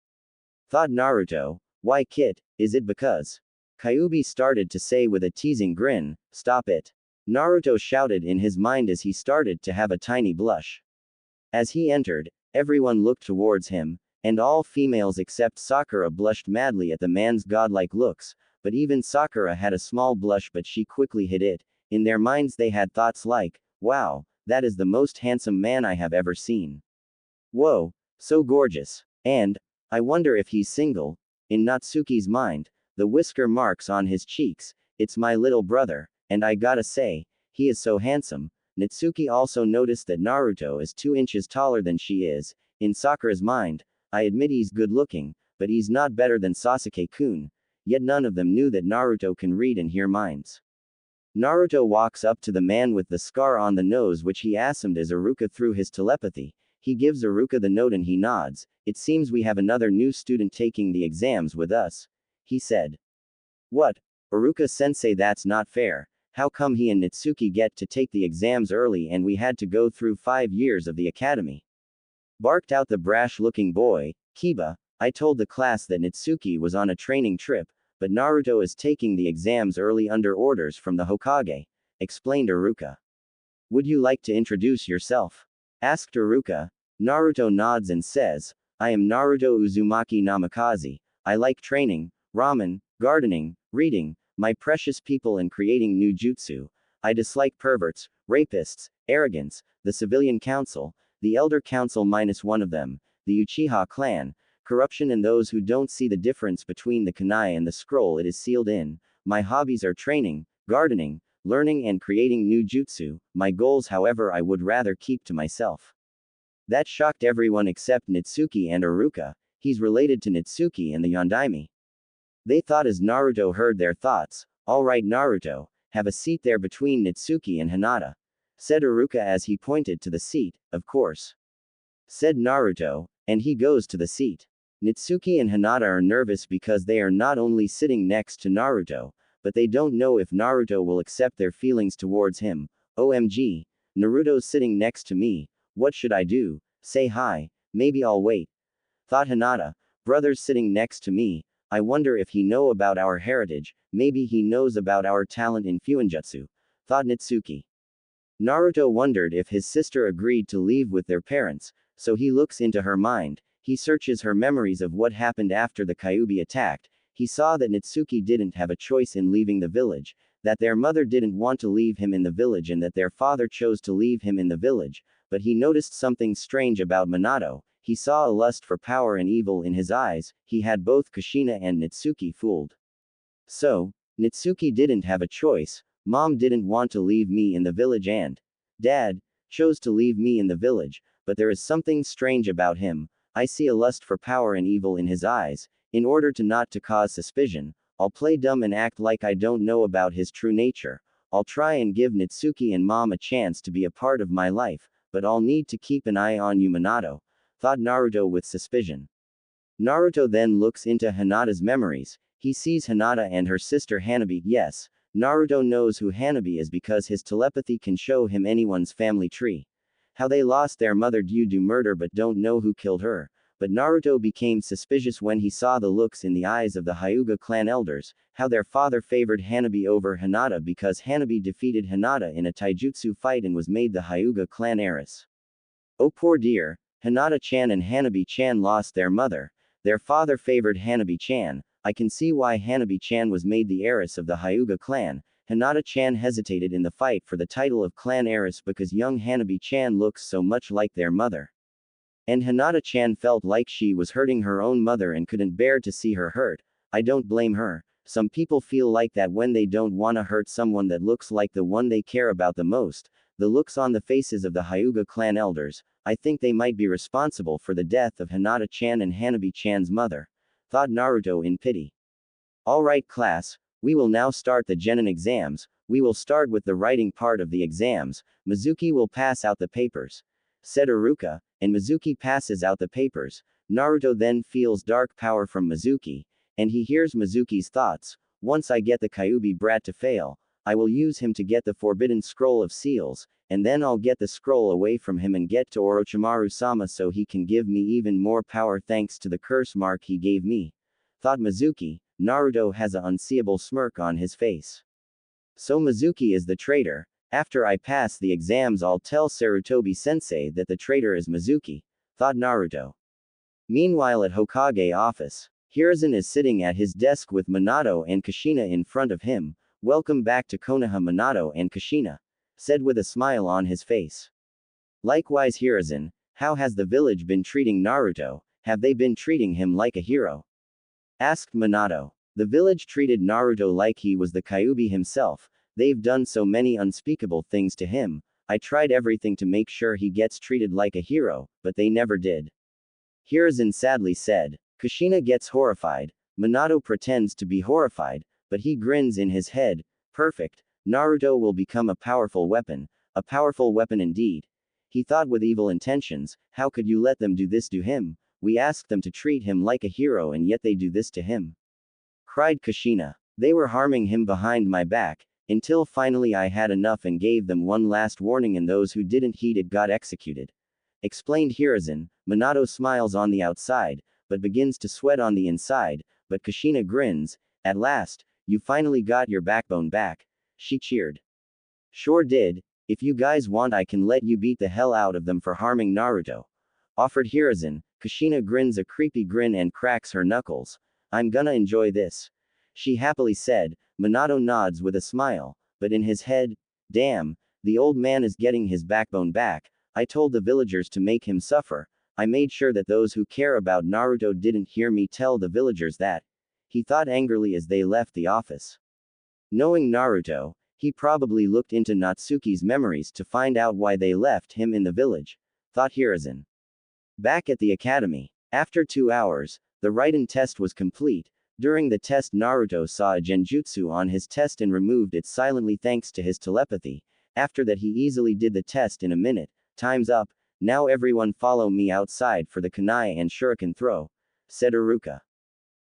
Thought Naruto, why Kit, is it because? Kyuubi started to say with a teasing grin, stop it. Naruto shouted in his mind as he started to have a tiny blush. As he entered, everyone looked towards him, and all females except Sakura blushed madly at the man's godlike looks, but even Sakura had a small blush but she quickly hid it. In their minds they had thoughts like, wow, that is the most handsome man I have ever seen. Whoa, so gorgeous. And, I wonder if he's single. In Natsuki's mind, the whisker marks on his cheeks, it's my little brother, and I gotta say, he is so handsome. Natsuki also noticed that Naruto is 2 inches taller than she is. In Sakura's mind, I admit he's good looking, but he's not better than Sasuke-kun. Yet none of them knew that Naruto can read and hear minds. Naruto walks up to the man with the scar on the nose which he assumed as Iruka through his telepathy. He gives Iruka the note and he nods. It seems we have another new student taking the exams with us. He said. What? Iruka-sensei, that's not fair. How come he and Natsuki get to take the exams early and we had to go through 5 years of the academy? Barked out the brash-looking boy. Kiba, I told the class that Natsuki was on a training trip, but Naruto is taking the exams early under orders from the Hokage, explained Iruka. Would you like to introduce yourself? Asked Iruka. Naruto nods and says, I am Naruto Uzumaki Namikaze. I like training, ramen, gardening, reading, my precious people, and creating new jutsu. I dislike perverts, rapists, arrogance, the civilian council, the elder council minus one of them, the Uchiha clan, corruption, and those who don't see the difference between the kunai and the scroll it is sealed in. My hobbies are training, gardening, learning, and creating new jutsu. My goals, however, I would rather keep to myself. That shocked everyone except Natsuki and Iruka. He's related to Natsuki and the Yondaime. They thought as Naruto heard their thoughts, alright Naruto, have a seat there between Natsuki and Hinata. Said Iruka as he pointed to the seat, of course. Said Naruto, and he goes to the seat. Natsuki and Hinata are nervous because they are not only sitting next to Naruto, but they don't know if Naruto will accept their feelings towards him. OMG, Naruto's sitting next to me, what should I do? Say hi, maybe I'll wait. Thought Hinata, brother's sitting next to me, I wonder if he know about our heritage, maybe he knows about our talent in Fuinjutsu. Thought Natsuki. Naruto wondered if his sister agreed to leave with their parents, so he looks into her mind. He searches her memories of what happened after the Kyuubi attacked. He saw that Natsuki didn't have a choice in leaving the village, that their mother didn't want to leave him in the village, and that their father chose to leave him in the village. But he noticed something strange about Minato. He saw a lust for power and evil in his eyes. He had both Kushina and Natsuki fooled. So, Natsuki didn't have a choice. Mom didn't want to leave me in the village and Dad chose to leave me in the village, but there is something strange about him. I see a lust for power and evil in his eyes. In order to not to cause suspicion, I'll play dumb and act like I don't know about his true nature. I'll try and give Natsuki and Mom a chance to be a part of my life, but I'll need to keep an eye on you, Minato. Thought Naruto with suspicion. Naruto then looks into Hinata's memories. He sees Hinata and her sister Hanabi. Yes, Naruto knows who Hanabi is because his telepathy can show him anyone's family tree. How they lost their mother due to murder but don't know who killed her. But Naruto became suspicious when he saw the looks in the eyes of the Hyuga clan elders, how their father favored Hanabi over Hinata because Hanabi defeated Hinata in a taijutsu fight and was made the Hyuga clan heiress. Oh poor dear, Hinata-chan and Hanabi-chan lost their mother. Their father favored Hanabi-chan. I can see why Hanabi-chan was made the heiress of the Hyuga clan. Hinata-chan hesitated in the fight for the title of clan heiress because young Hanabi-chan looks so much like their mother. And Hinata-chan felt like she was hurting her own mother and couldn't bear to see her hurt. I don't blame her. Some people feel like that when they don't wanna hurt someone that looks like the one they care about the most. The looks on the faces of the Hyuga clan elders, I think they might be responsible for the death of Hinata-chan and Hanabi-chan's mother. Thought Naruto in pity. Alright class, we will now start the Genin exams. We will start with the writing part of the exams. Mizuki will pass out the papers. Said Iruka, and Mizuki passes out the papers. Naruto then feels dark power from Mizuki, and he hears Mizuki's thoughts. Once I get the Kyuubi brat to fail, I will use him to get the forbidden scroll of seals, and then I'll get the scroll away from him and get to Orochimaru-sama so he can give me even more power thanks to the curse mark he gave me. Thought Mizuki. Naruto has an unseeable smirk on his face. So Mizuki is the traitor. After I pass the exams I'll tell Sarutobi-sensei that the traitor is Mizuki, thought Naruto. Meanwhile at Hokage office, Hiruzen is sitting at his desk with Minato and Kushina in front of him. Welcome back to Konoha, Minato and Kushina said with a smile on his face. Likewise Hiruzen, how has the village been treating Naruto? Have they been treating him like a hero? Asked Minato. The village treated Naruto like he was the Kyuubi himself. They've done so many unspeakable things to him. I tried everything to make sure he gets treated like a hero, but they never did. Hiruzen sadly said. Kushina gets horrified. Minato pretends to be horrified, but he grins in his head. Perfect. Naruto will become a powerful weapon indeed. He thought with evil intentions, how could you let them do this to him? We asked them to treat him like a hero and yet they do this to him. Cried Kushina. They were harming him behind my back, until finally I had enough and gave them one last warning and those who didn't heed it got executed. Explained Hiruzen. Minato smiles on the outside, but begins to sweat on the inside, but Kushina grins. At last, you finally got your backbone back. She cheered. Sure did. If you guys want I can let you beat the hell out of them for harming Naruto. Offered Hiruzen. Kushina grins a creepy grin and cracks her knuckles. I'm gonna enjoy this. She happily said. Minato nods with a smile, but in his head, damn, the old man is getting his backbone back. I told the villagers to make him suffer. I made sure that those who care about Naruto didn't hear me tell the villagers that. He thought angrily as they left the office. Knowing Naruto, he probably looked into Natsuki's memories to find out why they left him in the village, thought Hiruzen. Back at the academy. After 2 hours, the written test was complete. During the test Naruto saw a genjutsu on his test and removed it silently thanks to his telepathy. After that he easily did the test in a minute. Time's up, now everyone follow me outside for the kunai and shuriken throw, said Iruka.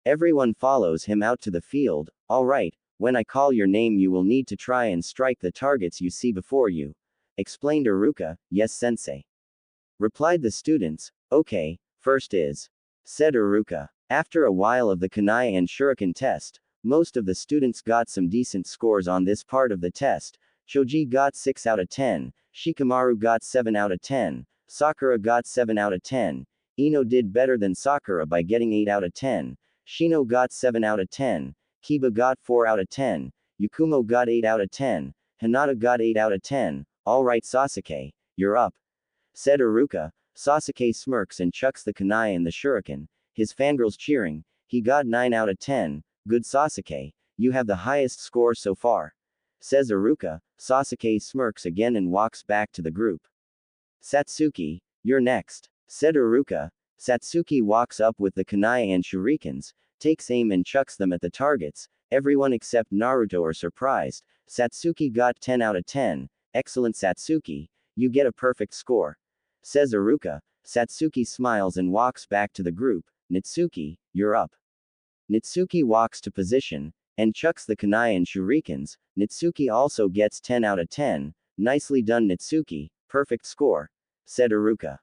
Everyone follows him out to the field. Alright, when I call your name you will need to try and strike the targets you see before you, explained Iruka. Yes sensei. Replied the students. Okay, first is, said Iruka. After a while of the kunai and shuriken test, most of the students got some decent scores on this part of the test. Choji got 6 out of 10, Shikamaru got 7 out of 10, Sakura got 7 out of 10, Ino did better than Sakura by getting 8 out of 10, Shino got 7 out of 10, Kiba got 4 out of 10, Yakumo got 8 out of 10, Hinata got 8 out of 10, alright Sasuke, you're up, said Iruka. Sasuke smirks and chucks the kunai and the shuriken, his fangirls cheering. He got 9 out of 10, good Sasuke, you have the highest score so far, says Iruka. Sasuke smirks again and walks back to the group. Satsuki, you're next, said Iruka. Satsuki walks up with the kunai and shurikens, takes aim and chucks them at the targets. Everyone except Naruto are surprised. Satsuki got 10 out of 10, excellent Satsuki, you get a perfect score, says Iruka. Satsuki smiles and walks back to the group. Nitsuki, you're up. Nitsuki walks to position, and chucks the kunai and shurikens. Nitsuki also gets 10 out of 10, nicely done Nitsuki, perfect score, said Iruka.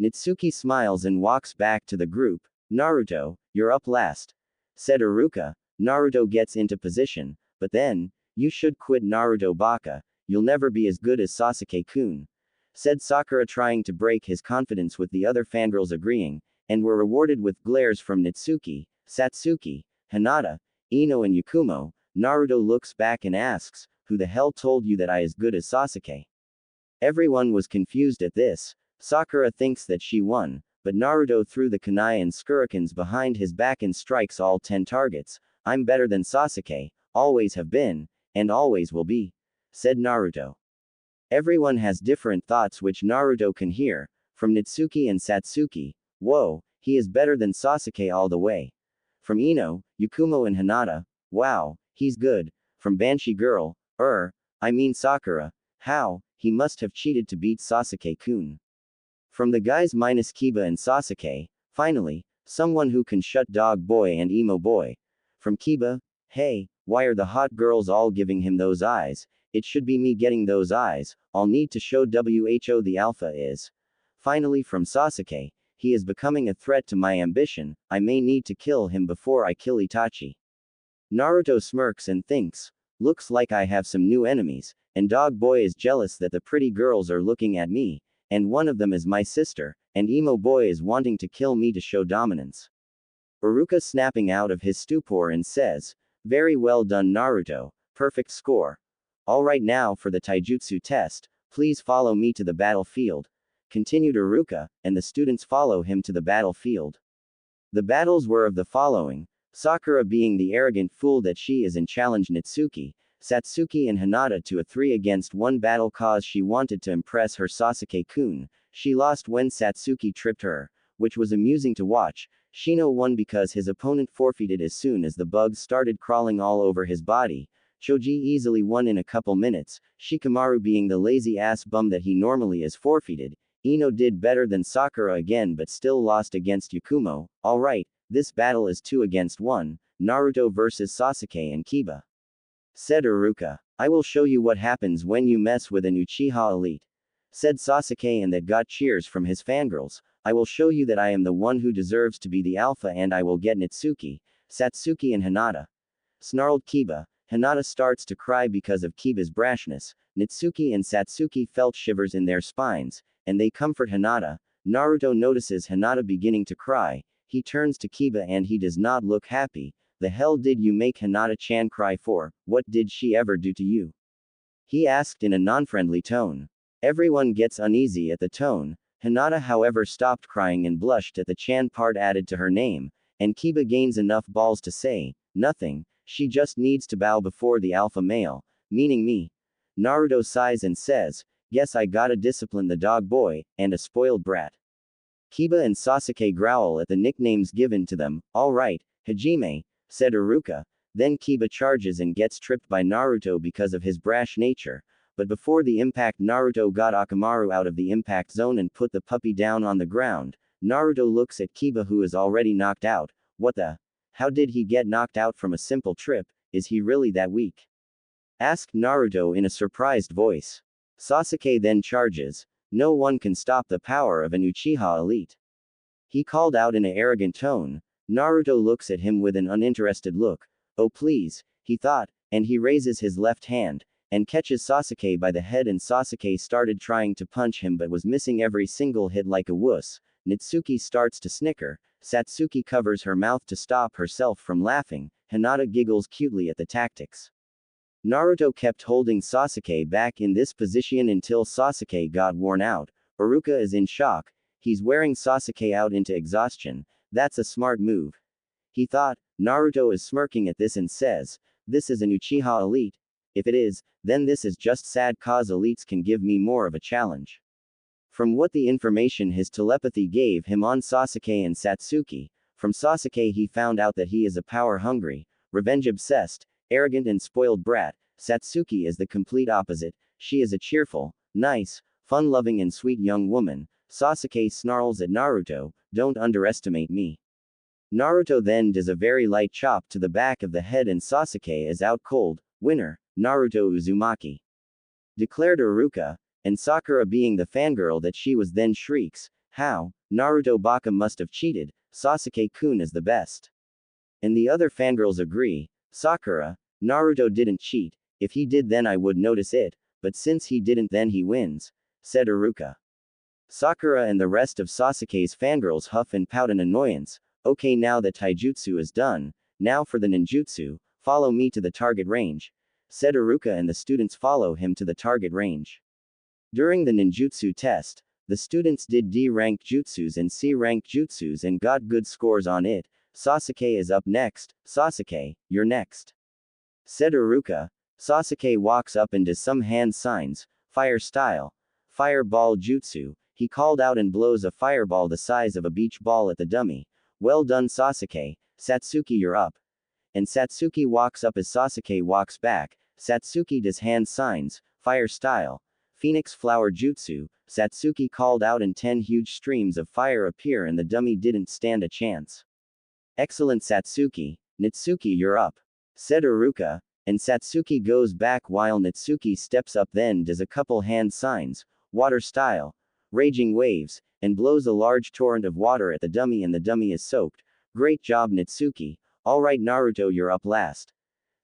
Nitsuki smiles and walks back to the group. Naruto, you're up last, said Iruka. Naruto gets into position, but then, you should quit Naruto Baka, you'll never be as good as Sasuke-kun, said Sakura trying to break his confidence with the other fangirls agreeing, and were rewarded with glares from Nitsuki, Satsuki, Hinata, Ino and Yakumo. Naruto looks back and asks, who the hell told you that I as good as Sasuke? Everyone was confused at this. Sakura thinks that she won, but Naruto threw the kunai and shurikens behind his back and strikes all 10 targets. I'm better than Sasuke, always have been, and always will be, said Naruto. Everyone has different thoughts which Naruto can hear, from Nitsuki and Satsuki. Whoa, he is better than Sasuke all the way. From Ino, Yakumo and Hinata, wow, he's good. From Banshee Girl, I mean Sakura, how, he must have cheated to beat Sasuke-kun. From the guys minus Kiba and Sasuke, finally, someone who can shut Dog Boy and Emo Boy. From Kiba, Hey, why are the hot girls all giving him those eyes? It should be me getting those eyes. I'll need to show who the alpha is. Finally, from Sasuke, he is becoming a threat to my ambition. I may need to kill him before I kill Itachi. Naruto smirks and thinks, looks like I have some new enemies, and Dog Boy is jealous that the pretty girls are looking at me, and one of them is my sister, and Emo Boy is wanting to kill me to show dominance. Iruka snapping out of his stupor and says, very well done Naruto, perfect score. Alright, now for the taijutsu test, please follow me to the battlefield. Continued Iruka, and the students follow him to the battlefield. The battles were of the following: Sakura being the arrogant fool that she is and challenged Natsuki, Satsuki and Hinata to a 3-against-1 battle cause she wanted to impress her Sasuke-kun. She lost when Satsuki tripped her, which was amusing to watch. Shino won because his opponent forfeited as soon as the bugs started crawling all over his body. Choji easily won in a couple minutes, Shikamaru being the lazy-ass bum that he normally is forfeited. Ino did better than Sakura again but still lost against Yakumo. Alright, this battle is 2 against 1, Naruto versus Sasuke and Kiba. Said Iruka. I will show you what happens when you mess with an Uchiha elite. Said Sasuke, and that got cheers from his fangirls. I will show you that I am the one who deserves to be the alpha and I will get Natsuki, Satsuki and Hinata. Snarled Kiba. Hinata starts to cry because of Kiba's brashness. Natsuki and Satsuki felt shivers in their spines, and they comfort Hinata. Naruto notices Hinata beginning to cry. He turns to Kiba and he does not look happy. The hell did you make Hinata-chan cry for? What did she ever do to you? He asked in a non-friendly tone. Everyone gets uneasy at the tone. Hinata however stopped crying and blushed at the Chan part added to her name, and Kiba gains enough balls to say, nothing, she just needs to bow before the alpha male, meaning me. Naruto sighs and says, guess I gotta discipline the dog boy, and a spoiled brat. Kiba and Sasuke growl at the nicknames given to them. Alright, Hajime, said Iruka. Then Kiba charges and gets tripped by Naruto because of his brash nature. But before the impact, Naruto got Akamaru out of the impact zone and put the puppy down on the ground. Naruto looks at Kiba, who is already knocked out. What the? How did he get knocked out from a simple trip? Is he really that weak? Asked Naruto in a surprised voice. Sasuke then charges. No one can stop the power of an Uchiha elite. He called out in an arrogant tone. Naruto looks at him with an uninterested look. Oh please, he thought, and he raises his left hand, and catches Sasuke by the head, and Sasuke started trying to punch him but was missing every single hit like a wuss. Natsuki starts to snicker. Satsuki covers her mouth to stop herself from laughing. Hinata giggles cutely at the tactics. Naruto kept holding Sasuke back in this position until Sasuke got worn out. Iruka is in shock. He's wearing Sasuke out into exhaustion. That's a smart move, he thought. Naruto is smirking at this and says, this is an Uchiha elite. If it is, then this is just sad cause elites can give me more of a challenge. From what the information his telepathy gave him on Sasuke and Satsuki, from Sasuke he found out that he is a power-hungry, revenge-obsessed, arrogant and spoiled brat. Satsuki is the complete opposite. She is a cheerful, nice, fun-loving and sweet young woman. Sasuke snarls at Naruto, don't underestimate me. Naruto then does a very light chop to the back of the head and Sasuke is out cold. Winner, Naruto Uzumaki. Declared Iruka, and Sakura, being the fangirl that she was, then shrieks, how? Naruto Baka must have cheated, Sasuke-kun is the best. And the other fangirls agree. Sakura, Naruto didn't cheat. If he did then I would notice it, but since he didn't then he wins, said Iruka. Sakura and the rest of Sasuke's fangirls huff and pout in annoyance. Okay, now that taijutsu is done, now for the ninjutsu, follow me to the target range, said Iruka, and the students follow him to the target range. During the ninjutsu test, the students did D-rank jutsus and C-rank jutsus and got good scores on it. Sasuke is up next. Sasuke, you're next, said Iruka. Sasuke walks up and does some hand signs. Fire style. Fireball jutsu. He called out and blows a fireball the size of a beach ball at the dummy. Well done Sasuke. Satsuki, you're up. And Satsuki walks up as Sasuke walks back. Satsuki does hand signs. Fire style. Phoenix flower jutsu. Satsuki called out and 10 huge streams of fire appear and the dummy didn't stand a chance. Excellent Satsuki. Natsuki, you're up. said Iruka, and Satsuki goes back while Natsuki steps up then does a couple hand signs, water style, raging waves, and blows a large torrent of water at the dummy and the dummy is soaked. Great job Natsuki, alright Naruto you're up last,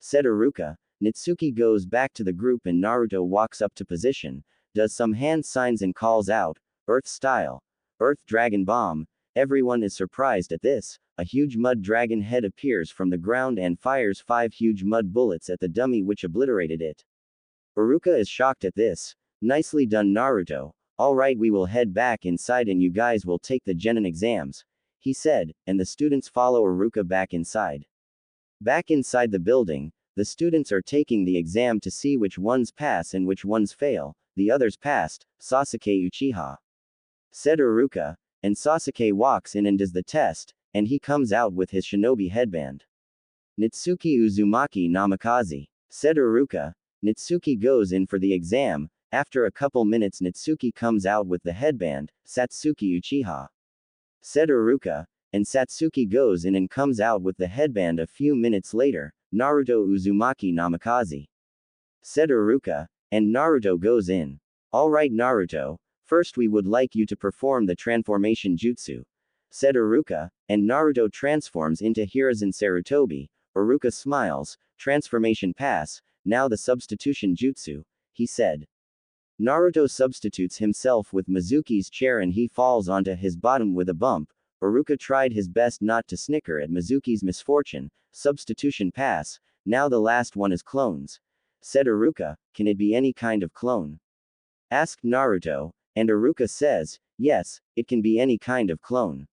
said Iruka. Natsuki goes back to the group and Naruto walks up to position, does some hand signs and calls out, Earth style, Earth Dragon Bomb. Everyone is surprised at this. A huge mud dragon head appears from the ground and fires 5 huge mud bullets at the dummy which obliterated it. Iruka is shocked at this. Nicely done Naruto. Alright we will head back inside and you guys will take the genin exams, he said, and the students follow Iruka back inside. Back inside the building, the students are taking the exam to see which ones pass and which ones fail. The others passed, Sasuke Uchiha, said Iruka, and Sasuke walks in and does the test, and he comes out with his shinobi headband. Natsuki Uzumaki Namikaze, said Iruka. Natsuki goes in for the exam. After a couple minutes Natsuki comes out with the headband, Satsuki Uchiha, said Iruka, and Satsuki goes in and comes out with the headband a few minutes later, Naruto Uzumaki Namikaze, said Iruka, and Naruto goes in. Alright Naruto, first we would like you to perform the transformation jutsu, said Iruka, and Naruto transforms into Hiruzen Sarutobi. Iruka smiles, transformation pass, now the substitution jutsu, he said. Naruto substitutes himself with Mizuki's chair and he falls onto his bottom with a bump. Iruka tried his best not to snicker at Mizuki's misfortune. Substitution pass, now the last one is clones, said Iruka. Can it be any kind of clone, asked Naruto, and Iruka says, yes, it can be any kind of clone.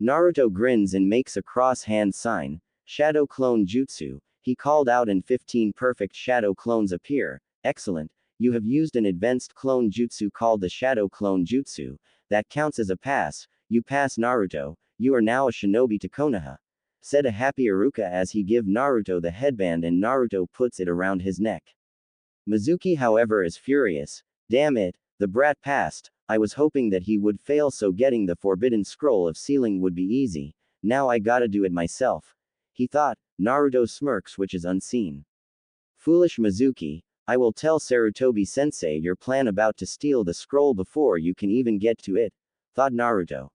Naruto grins and makes a cross hand sign, shadow clone jutsu, he called out and 15 perfect shadow clones appear. Excellent, you have used an advanced clone jutsu called the shadow clone jutsu, that counts as a pass, you pass Naruto, you are now a shinobi to Konoha, said a happy Iruka as he give Naruto the headband and Naruto puts it around his neck. Mizuki however is furious, damn it, the brat passed, I was hoping that he would fail so getting the forbidden scroll of sealing would be easy, now I gotta do it myself, he thought. Naruto smirks which is unseen. Foolish Mizuki, I will tell Sarutobi-sensei your plan about to steal the scroll before you can even get to it, thought Naruto.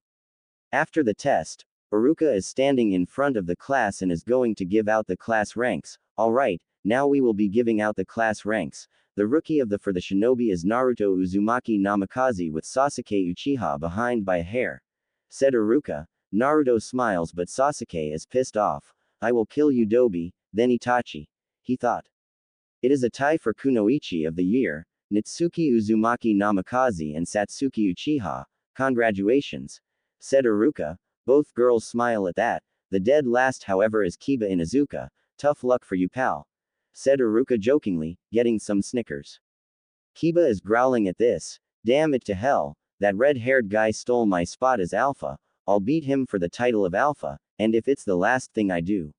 After the test, Iruka is standing in front of the class and is going to give out the class ranks. Alright, now we will be giving out the class ranks. The rookie of the for the shinobi is Naruto Uzumaki Namikaze with Sasuke Uchiha behind by a hair, said Iruka. Naruto smiles but Sasuke is pissed off. I will kill you Dobi, then Itachi, he thought. It is a tie for Kunoichi of the year, Natsuki Uzumaki Namikaze and Satsuki Uchiha. Congratulations, said Iruka. Both girls smile at that. The dead last however is Kiba Inuzuka. Tough luck for you pal, said Iruka jokingly, getting some snickers. Kiba is growling at this. Damn it to hell, that red-haired guy stole my spot as Alpha, I'll beat him for the title of Alpha, and if it's the last thing I do,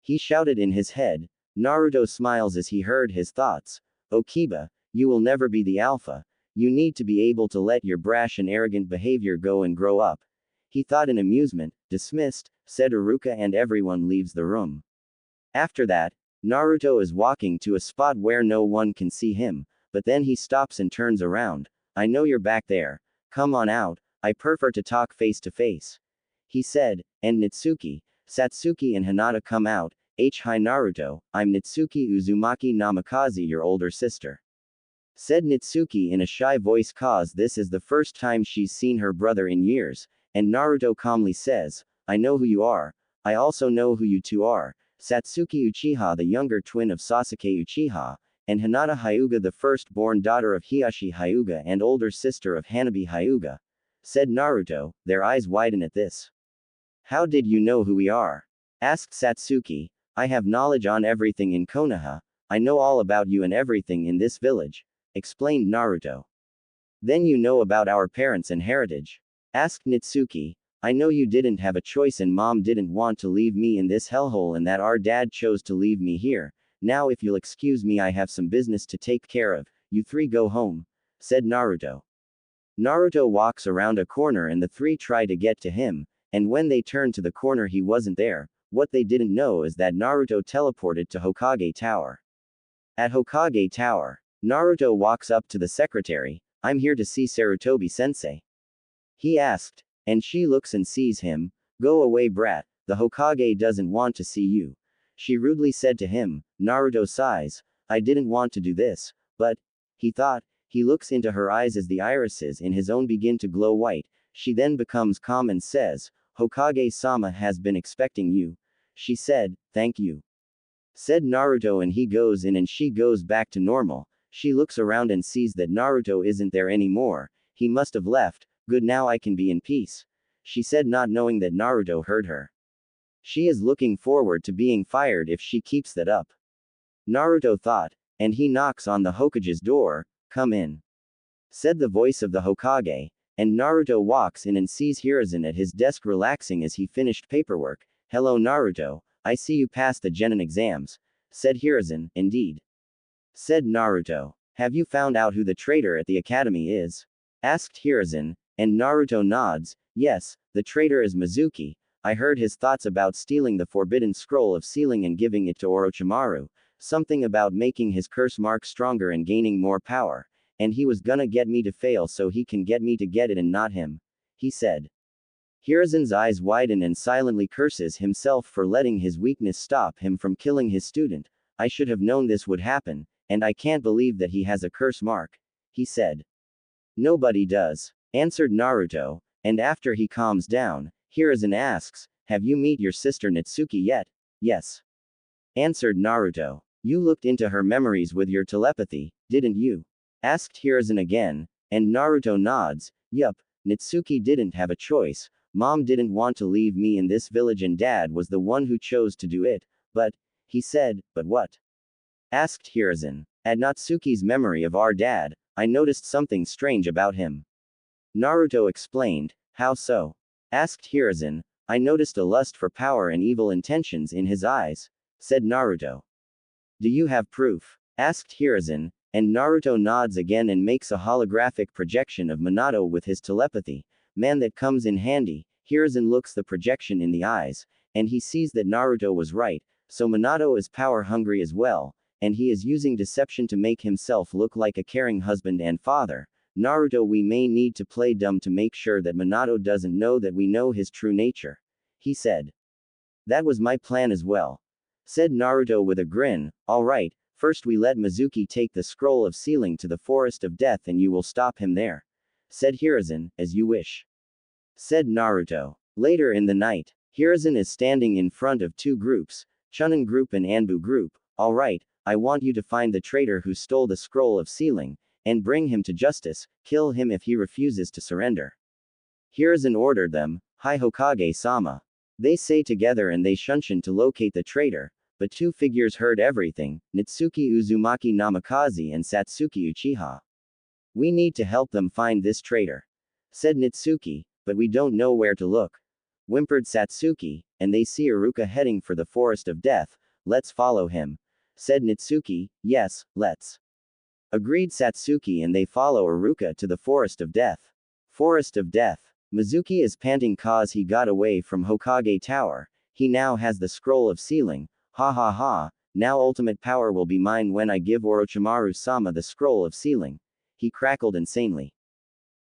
he shouted in his head. Naruto smiles as he heard his thoughts. Oh Kiba, you will never be the Alpha, you need to be able to let your brash and arrogant behavior go and grow up, he thought in amusement. Dismissed, said Iruka and everyone leaves the room. After that, Naruto is walking to a spot where no one can see him, but then he stops and turns around. I know you're back there, come on out, I prefer to talk face to face, he said, and Natsuki, Satsuki and Hinata come out. Hi Naruto, I'm Natsuki Uzumaki Namikaze your older sister, said Natsuki in a shy voice cause this is the first time she's seen her brother in years, and Naruto calmly says, I know who you are, I also know who you two are, Satsuki Uchiha the younger twin of Sasuke Uchiha, and Hinata Hyuga the first-born daughter of Hiashi Hyuga and older sister of Hanabi Hyuga, said Naruto, their eyes widen at this. How did you know who we are? Asked Satsuki. I have knowledge on everything in Konoha, I know all about you and everything in this village, explained Naruto. Then you know about our parents and heritage? Asked Natsuki. I know you didn't have a choice and mom didn't want to leave me in this hellhole and that our dad chose to leave me here. Now if you'll excuse me I have some business to take care of, you three go home, said Naruto. Naruto walks around a corner and the three try to get to him, and when they turn to the corner he wasn't there. What they didn't know is that Naruto teleported to Hokage Tower. At Hokage Tower, Naruto walks up to the secretary. I'm here to see Sarutobi-sensei. He asked. And she looks and sees him. Go away, brat. The Hokage doesn't want to see you. She rudely said to him. Naruto sighs. I didn't want to do this, but, he thought, he looks into her eyes as the irises in his own begin to glow white. She then becomes calm and says, Hokage-sama has been expecting you. She said, thank you. Said Naruto, and he goes in and she goes back to normal. She looks around and sees that Naruto isn't there anymore. He must have left. Good, now I can be in peace. She said, not knowing that Naruto heard her. She is looking forward to being fired if she keeps that up. Naruto thought, and he knocks on the Hokage's door. Come in. Said the voice of the Hokage, and Naruto walks in and sees Hiruzen at his desk relaxing as he finished paperwork. Hello Naruto, I see you passed the Genin exams. Said Hiruzen, indeed. Said Naruto, have you found out who the traitor at the academy is? Asked Hiruzen, and Naruto nods, yes, the traitor is Mizuki. I heard his thoughts about stealing the forbidden scroll of sealing and giving it to Orochimaru. Something about making his curse mark stronger and gaining more power. And he was gonna get me to fail so he can get me to get it and not him. He said. Hiruzen's eyes widen and silently curses himself for letting his weakness stop him from killing his student. I should have known this would happen, and I can't believe that he has a curse mark. He said. Nobody does. Answered Naruto, and after he calms down, Hiruzen asks, have you met your sister Natsuki yet? Yes. Answered Naruto. You looked into her memories with your telepathy, didn't you? Asked Hiruzen again, and Naruto nods, yup, Natsuki didn't have a choice. Mom didn't want to leave me in this village and dad was the one who chose to do it, but, he said, but what? Asked Hiruzen. At Natsuki's memory of our dad, I noticed something strange about him. Naruto explained, how so? Asked Hiruzen. I noticed a lust for power and evil intentions in his eyes. Said Naruto. Do you have proof? Asked Hiruzen, and Naruto nods again and makes a holographic projection of Minato with his telepathy. Man, that comes in handy. Hiruzen looks the projection in the eyes, and he sees that Naruto was right, so Minato is power hungry as well, and he is using deception to make himself look like a caring husband and father. Naruto, we may need to play dumb to make sure that Minato doesn't know that we know his true nature. He said. That was my plan as well. Said Naruto with a grin. Alright, first we let Mizuki take the scroll of sealing to the forest of death and you will stop him there. Said Hiruzen, as you wish. Said Naruto. Later in the night, Hiruzen is standing in front of two groups, Chunin group and Anbu group. Alright, I want you to find the traitor who stole the scroll of sealing, and bring him to justice, kill him if he refuses to surrender. Hiruzen ordered them, Hi Hokage-sama. They say together and they shunshin to locate the traitor, but two figures heard everything, Natsuki Uzumaki Namikaze and Satsuki Uchiha. We need to help them find this traitor. Said Natsuki, but we don't know where to look. Whimpered Satsuki, and they see Iruka heading for the forest of death, let's follow him. Said Natsuki, yes, let's. Agreed Satsuki and they follow Iruka to the forest of death. Forest of death. Mizuki is panting cause he got away from Hokage Tower. He now has the scroll of sealing. Ha ha ha, now ultimate power will be mine when I give Orochimaru-sama the scroll of sealing. He crackled insanely.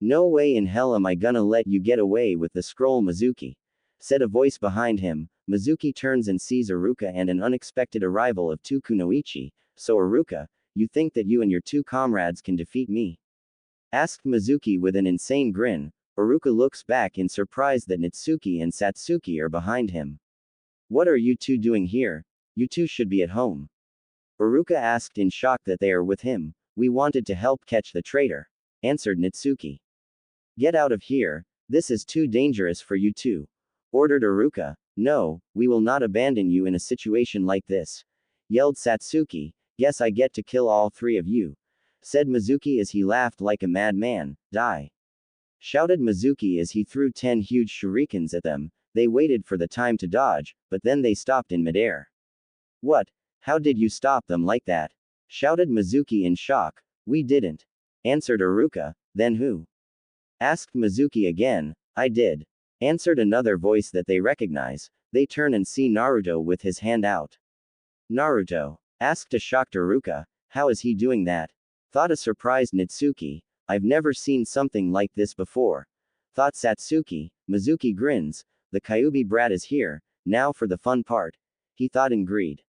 No way in hell am I gonna let you get away with the scroll, Mizuki. Said a voice behind him. Mizuki turns and sees Iruka and an unexpected arrival of two Kunoichi. So Iruka, you think that you and your two comrades can defeat me? Asked Mizuki with an insane grin. Iruka looks back in surprise that Natsuki and Satsuki are behind him. What are you two doing here? You two should be at home. Iruka asked in shock that they are with him. We wanted to help catch the traitor. Answered Natsuki. Get out of here, this is too dangerous for you two. Ordered Iruka. No, we will not abandon you in a situation like this. Yelled Satsuki. Guess I get to kill all three of you. Said Mizuki as he laughed like a madman. Die. Shouted Mizuki as he threw 10 huge shurikens at them. They waited for the time to dodge, but then they stopped in midair. What? How did you stop them like that? Shouted Mizuki in shock. We didn't. Answered Iruka. Then who? Asked Mizuki again. I did. answered another voice that they recognize. They turn and see Naruto with his hand out. Naruto? Asked a shocked Iruka. How is he doing that? Thought a surprised Nitsuki. I've never seen something like this before. Thought Satsuki. Mizuki grins. The Kyuubi brat is here, now for the fun part. He thought in greed.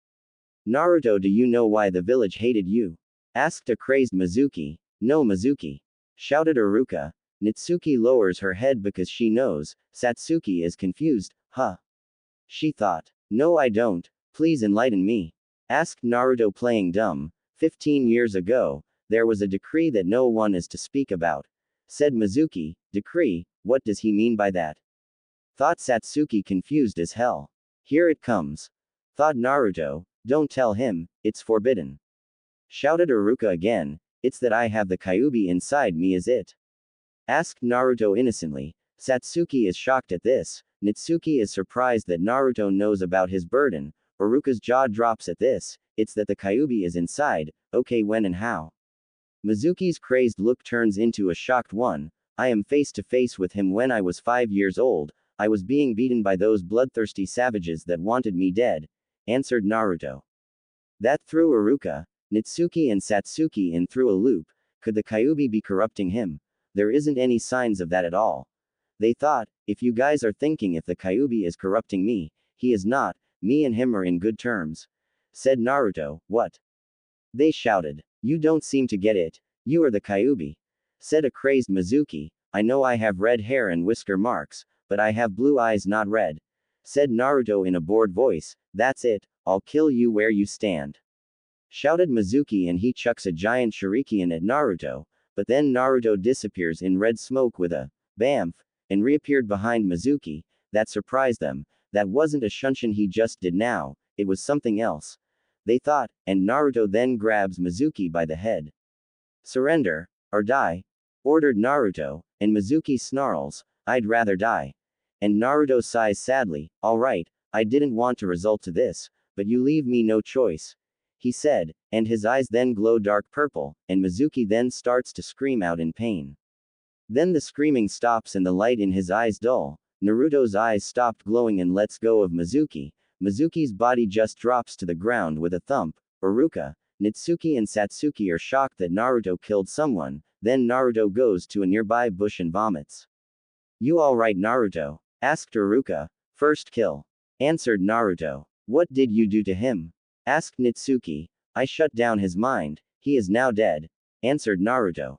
Naruto, do you know why the village hated you? Asked a crazed Mizuki. No, Mizuki. Shouted Iruka. Nitsuki lowers her head because she knows. Satsuki is confused. Huh? She thought. No, I don't. Please enlighten me. Asked Naruto, playing dumb. 15 years ago, there was a decree that no one is to speak about. Said Mizuki. Decree? What does he mean by that? Thought Satsuki, confused as hell. Here it comes. Thought Naruto. Don't tell him, it's forbidden. Shouted Iruka again. It's that I have the Kyuubi inside me, is it? Asked Naruto innocently. Satsuki is shocked at this. Nitsuki is surprised that Naruto knows about his burden. Iruka's jaw drops at this. It's that the Kyuubi is inside. Okay, when and how? Mizuki's crazed look turns into a shocked one. I am face to face with him when I was 5 years old. I was being beaten by those bloodthirsty savages that wanted me dead, answered Naruto. That threw Iruka, Nitsuki and Satsuki in through a loop. Could the Kyuubi be corrupting him? There isn't any signs of that at all. They thought, if you guys are thinking if the Kyuubi is corrupting me, he is not, me and him are in good terms. Said Naruto. What? They shouted. You don't seem to get it. You are the Kyuubi. Said a crazed Mizuki. I know I have red hair and whisker marks, but I have blue eyes, not red. Said Naruto in a bored voice. That's it, I'll kill you where you stand. Shouted Mizuki, and he chucks a giant shuriken at Naruto, but then Naruto disappears in red smoke with a bamf, and reappeared behind Mizuki. That surprised them. That wasn't a shunshin he just did now, it was something else. They thought, and Naruto then grabs Mizuki by the head. Surrender, or die, ordered Naruto, and Mizuki snarls, I'd rather die. And Naruto sighs sadly, alright, I didn't want to result to this, but you leave me no choice. He said, and his eyes then glow dark purple, and Mizuki then starts to scream out in pain. Then the screaming stops and the light in his eyes dull. Naruto's eyes stopped glowing and lets go of Mizuki. Mizuki's body just drops to the ground with a thump. Iruka, Nitsuki and Satsuki are shocked that Naruto killed someone. Then Naruto goes to a nearby bush and vomits. You alright, Naruto? Asked Iruka. First kill. Answered Naruto. What did you do to him? Asked Nitsuki. I shut down his mind. He is now dead. Answered Naruto.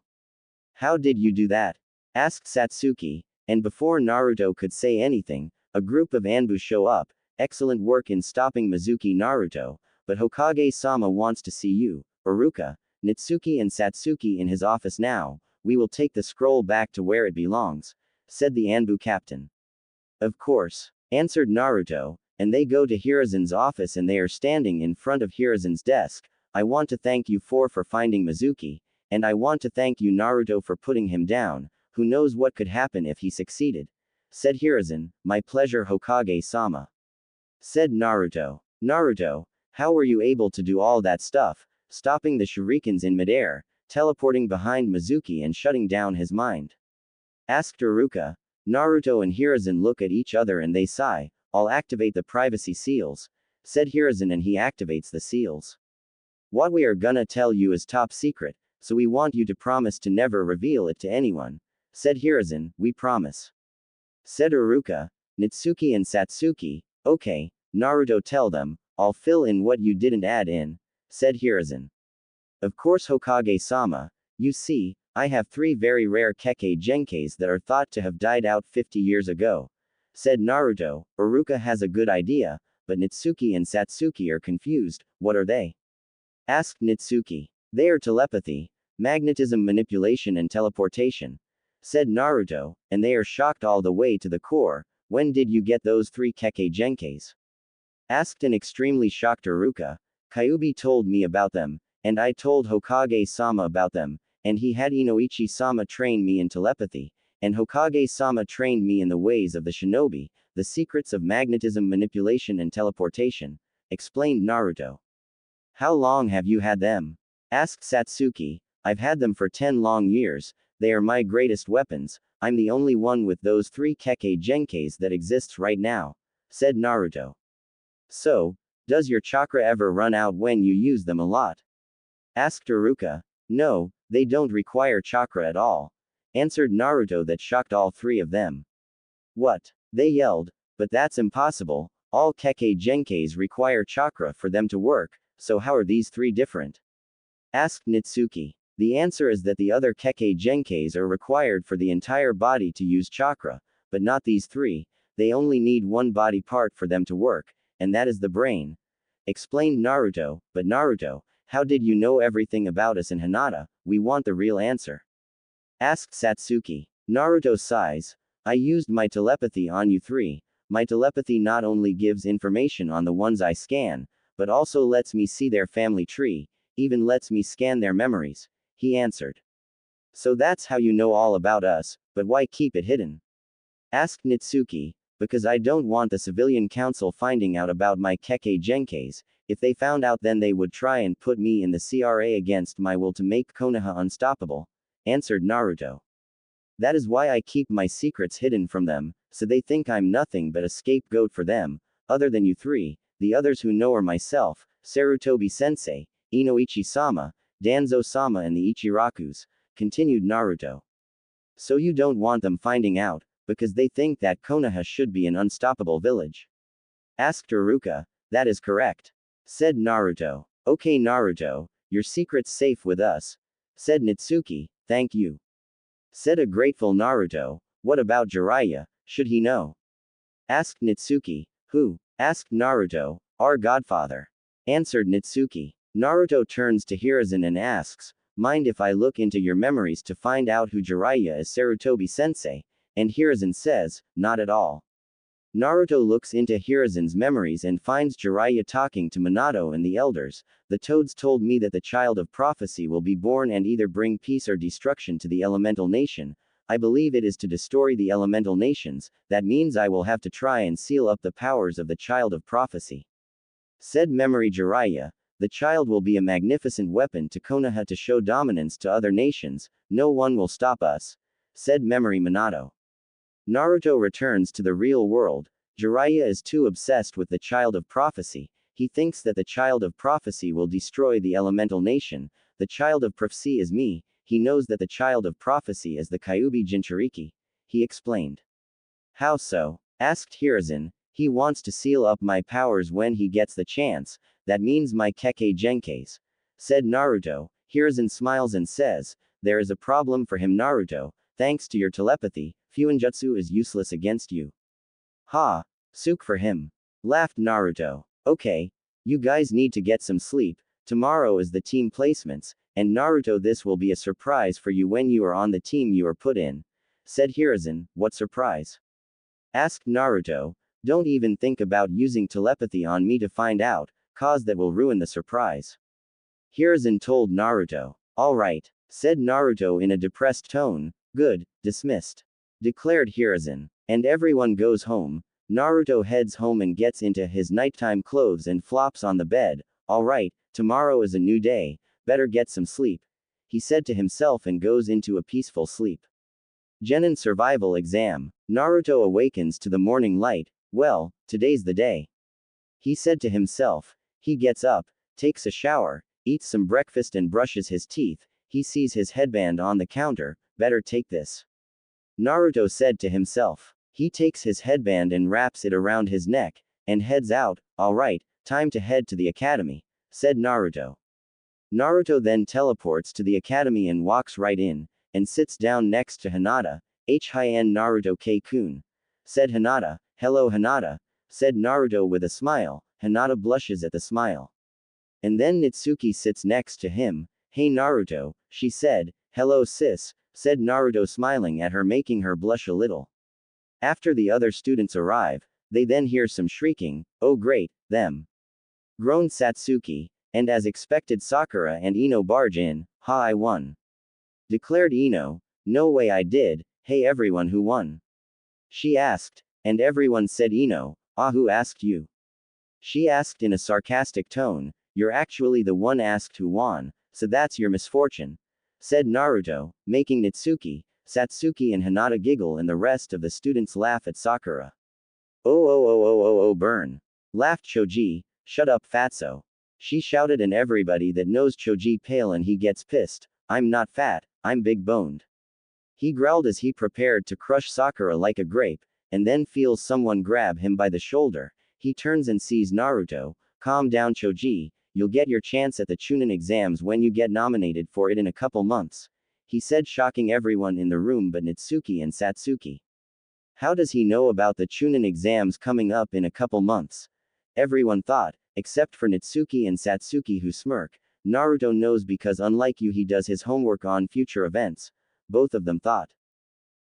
How did you do that? Asked Satsuki. And before Naruto could say anything, a group of Anbu show up. Excellent work in stopping Mizuki, Naruto, but Hokage-sama wants to see you, Iruka, Nitsuki and Satsuki in his office now. We will take the scroll back to where it belongs, said the Anbu captain. Of course, answered Naruto, and they go to Hiruzen's office and they are standing in front of Hiruzen's desk. I want to thank you for finding Mizuki, and I want to thank you, Naruto, for putting him down. Who knows what could happen if he succeeded? Said Hiruzen. My pleasure, Hokage-sama. Said Naruto. Naruto, how were you able to do all that stuff, stopping the shurikens in midair, teleporting behind Mizuki and shutting down his mind? Asked Iruka. Naruto and Hiruzen look at each other and they sigh. I'll activate the privacy seals, said Hiruzen, and he activates the seals. What we are gonna tell you is top secret, so we want you to promise to never reveal it to anyone, said Hiruzen. We promise. Said Iruka. Nitsuki and Satsuki. Okay, Naruto, tell them, I'll fill in what you didn't add in, said Hiruzen. Of course, Hokage-sama. You see, I have 3 very rare Kekkei Genkais that are thought to have died out 50 years ago, said Naruto. Iruka has a good idea, but Nitsuki and Satsuki are confused. What are they? Asked Nitsuki. They are telepathy, magnetism manipulation and teleportation, said Naruto, and they are shocked all the way to the core. When did you get those 3 Kekkei Genkais? Asked an extremely shocked Iruka. Kyuubi told me about them, and I told Hokage-sama about them, and he had Inoichi-sama train me in telepathy, and Hokage-sama trained me in the ways of the shinobi, the secrets of magnetism manipulation and teleportation, explained Naruto. How long have you had them? Asked Satsuki. I've had them for 10 long years, they are my greatest weapons, I'm the only one with those 3 Kekkei Genkais that exists right now, said Naruto. So, does your chakra ever run out when you use them a lot? Asked Iruka. No, they don't require chakra at all, answered Naruto, that shocked all 3 of them. What? They yelled. But that's impossible, all Kekkei Genkais require chakra for them to work, so how are these 3 different? Asked Nitsuki. The answer is that the other Kekkei Genkais are required for the entire body to use chakra, but not these 3, they only need one body part for them to work, and that is the brain. Explained Naruto. But Naruto, how did you know everything about us and Hinata? We want the real answer. Asked Satsuki. Naruto sighs. I used my telepathy on you 3. My telepathy not only gives information on the ones I scan, but also lets me see their family tree, even lets me scan their memories, he answered. So that's how you know all about us, but why keep it hidden? Asked Nitsuki. Because I don't want the civilian council finding out about my Kekkei Genkais. If they found out, then they would try and put me in the CRA against my will to make Konoha unstoppable, answered Naruto. That is why I keep my secrets hidden from them, so they think I'm nothing but a scapegoat for them, other than you 3, the others who know are myself, Sarutobi-sensei, Inoichi-sama, Danzo-sama and the Ichirakus, continued Naruto. So you don't want them finding out, because they think that Konoha should be an unstoppable village? Asked Iruka. That is correct, said Naruto. Okay Naruto, your secret's safe with us, said Nitsuki. Thank you, said a grateful Naruto. What about Jiraiya, should he know? Asked Nitsuki. Who? Asked Naruto. Our godfather, answered Nitsuki. Naruto turns to Hiruzen and asks, mind if I look into your memories to find out who Jiraiya is? Sarutobi-sensei, and Hiruzen says, not at all. Naruto looks into Hiruzen's memories and finds Jiraiya talking to Minato and the elders. The toads told me that the child of prophecy will be born and either bring peace or destruction to the elemental nation. I believe it is to destroy the elemental nations, that means I will have to try and seal up the powers of the child of prophecy. Said memory Jiraiya. The child will be a magnificent weapon to Konoha to show dominance to other nations, no one will stop us, said memory Minato. Naruto returns to the real world. Jiraiya is too obsessed with the child of prophecy. He thinks that the child of prophecy will destroy the elemental nation. The child of prophecy is me. He knows that the child of prophecy is the Kyuubi Jinchuriki, he explained. How so? Asked Hiruzen. He wants to seal up my powers when he gets the chance. That means my Kekkei Genkais, said Naruto. Hiruzen smiles and says, there is a problem for him Naruto. Thanks to your telepathy, Fuinjutsu is useless against you. Ha! Sook for him, laughed Naruto. Okay, you guys need to get some sleep. Tomorrow is the team placements, and Naruto, this will be a surprise for you when you are on the team you are put in, said Hiruzen. What surprise? Asked Naruto. Don't even think about using telepathy on me to find out, cause that will ruin the surprise. Hiruzen told Naruto. Alright, said Naruto in a depressed tone. Good, dismissed, declared Hiruzen. And everyone goes home. Naruto heads home and gets into his nighttime clothes and flops on the bed. Alright, tomorrow is a new day, better get some sleep, he said to himself and goes into a peaceful sleep. Genin survival exam. Naruto awakens to the morning light. Well, today's the day, he said to himself. He gets up, takes a shower, eats some breakfast and brushes his teeth. He sees his headband on the counter. Better take this, Naruto said to himself. He takes his headband and wraps it around his neck, and heads out. Alright, time to head to the academy, said Naruto. Naruto then teleports to the academy and walks right in, and sits down next to Hinata. Hin Naruto K-kun, said Hinata. Hello Hinata, said Naruto with a smile. Hinata blushes at the smile. And then Nitsuki sits next to him. Hey Naruto, she said. Hello sis, said Naruto smiling at her, making her blush a little. After the other students arrive, they then hear some shrieking. Oh great, them, groaned Satsuki, and as expected Sakura and Ino barge in. Ha, I won, declared Ino. No way I did. Hey everyone, who won? She asked, and everyone said Ino. Ah, who asked you? She asked in a sarcastic tone. You're actually the one asked who won, so that's your misfortune, said Naruto, making Nitsuki, Satsuki and Hinata giggle and the rest of the students laugh at Sakura. Oh oh oh oh oh oh burn. Laughed Choji, shut up fatso. She shouted and everybody that knows Choji pale and he gets pissed. I'm not fat, I'm big boned. He growled as he prepared to crush Sakura like a grape, and then feels someone grab him by the shoulder. He turns and sees Naruto. Calm down Choji, you'll get your chance at the Chunin exams when you get nominated for it in a couple months. He said, shocking everyone in the room but Natsuki and Satsuki. How does he know about the Chunin exams coming up in a couple months? Everyone thought, except for Natsuki and Satsuki who smirk. Naruto knows because unlike you he does his homework on future events. Both of them thought.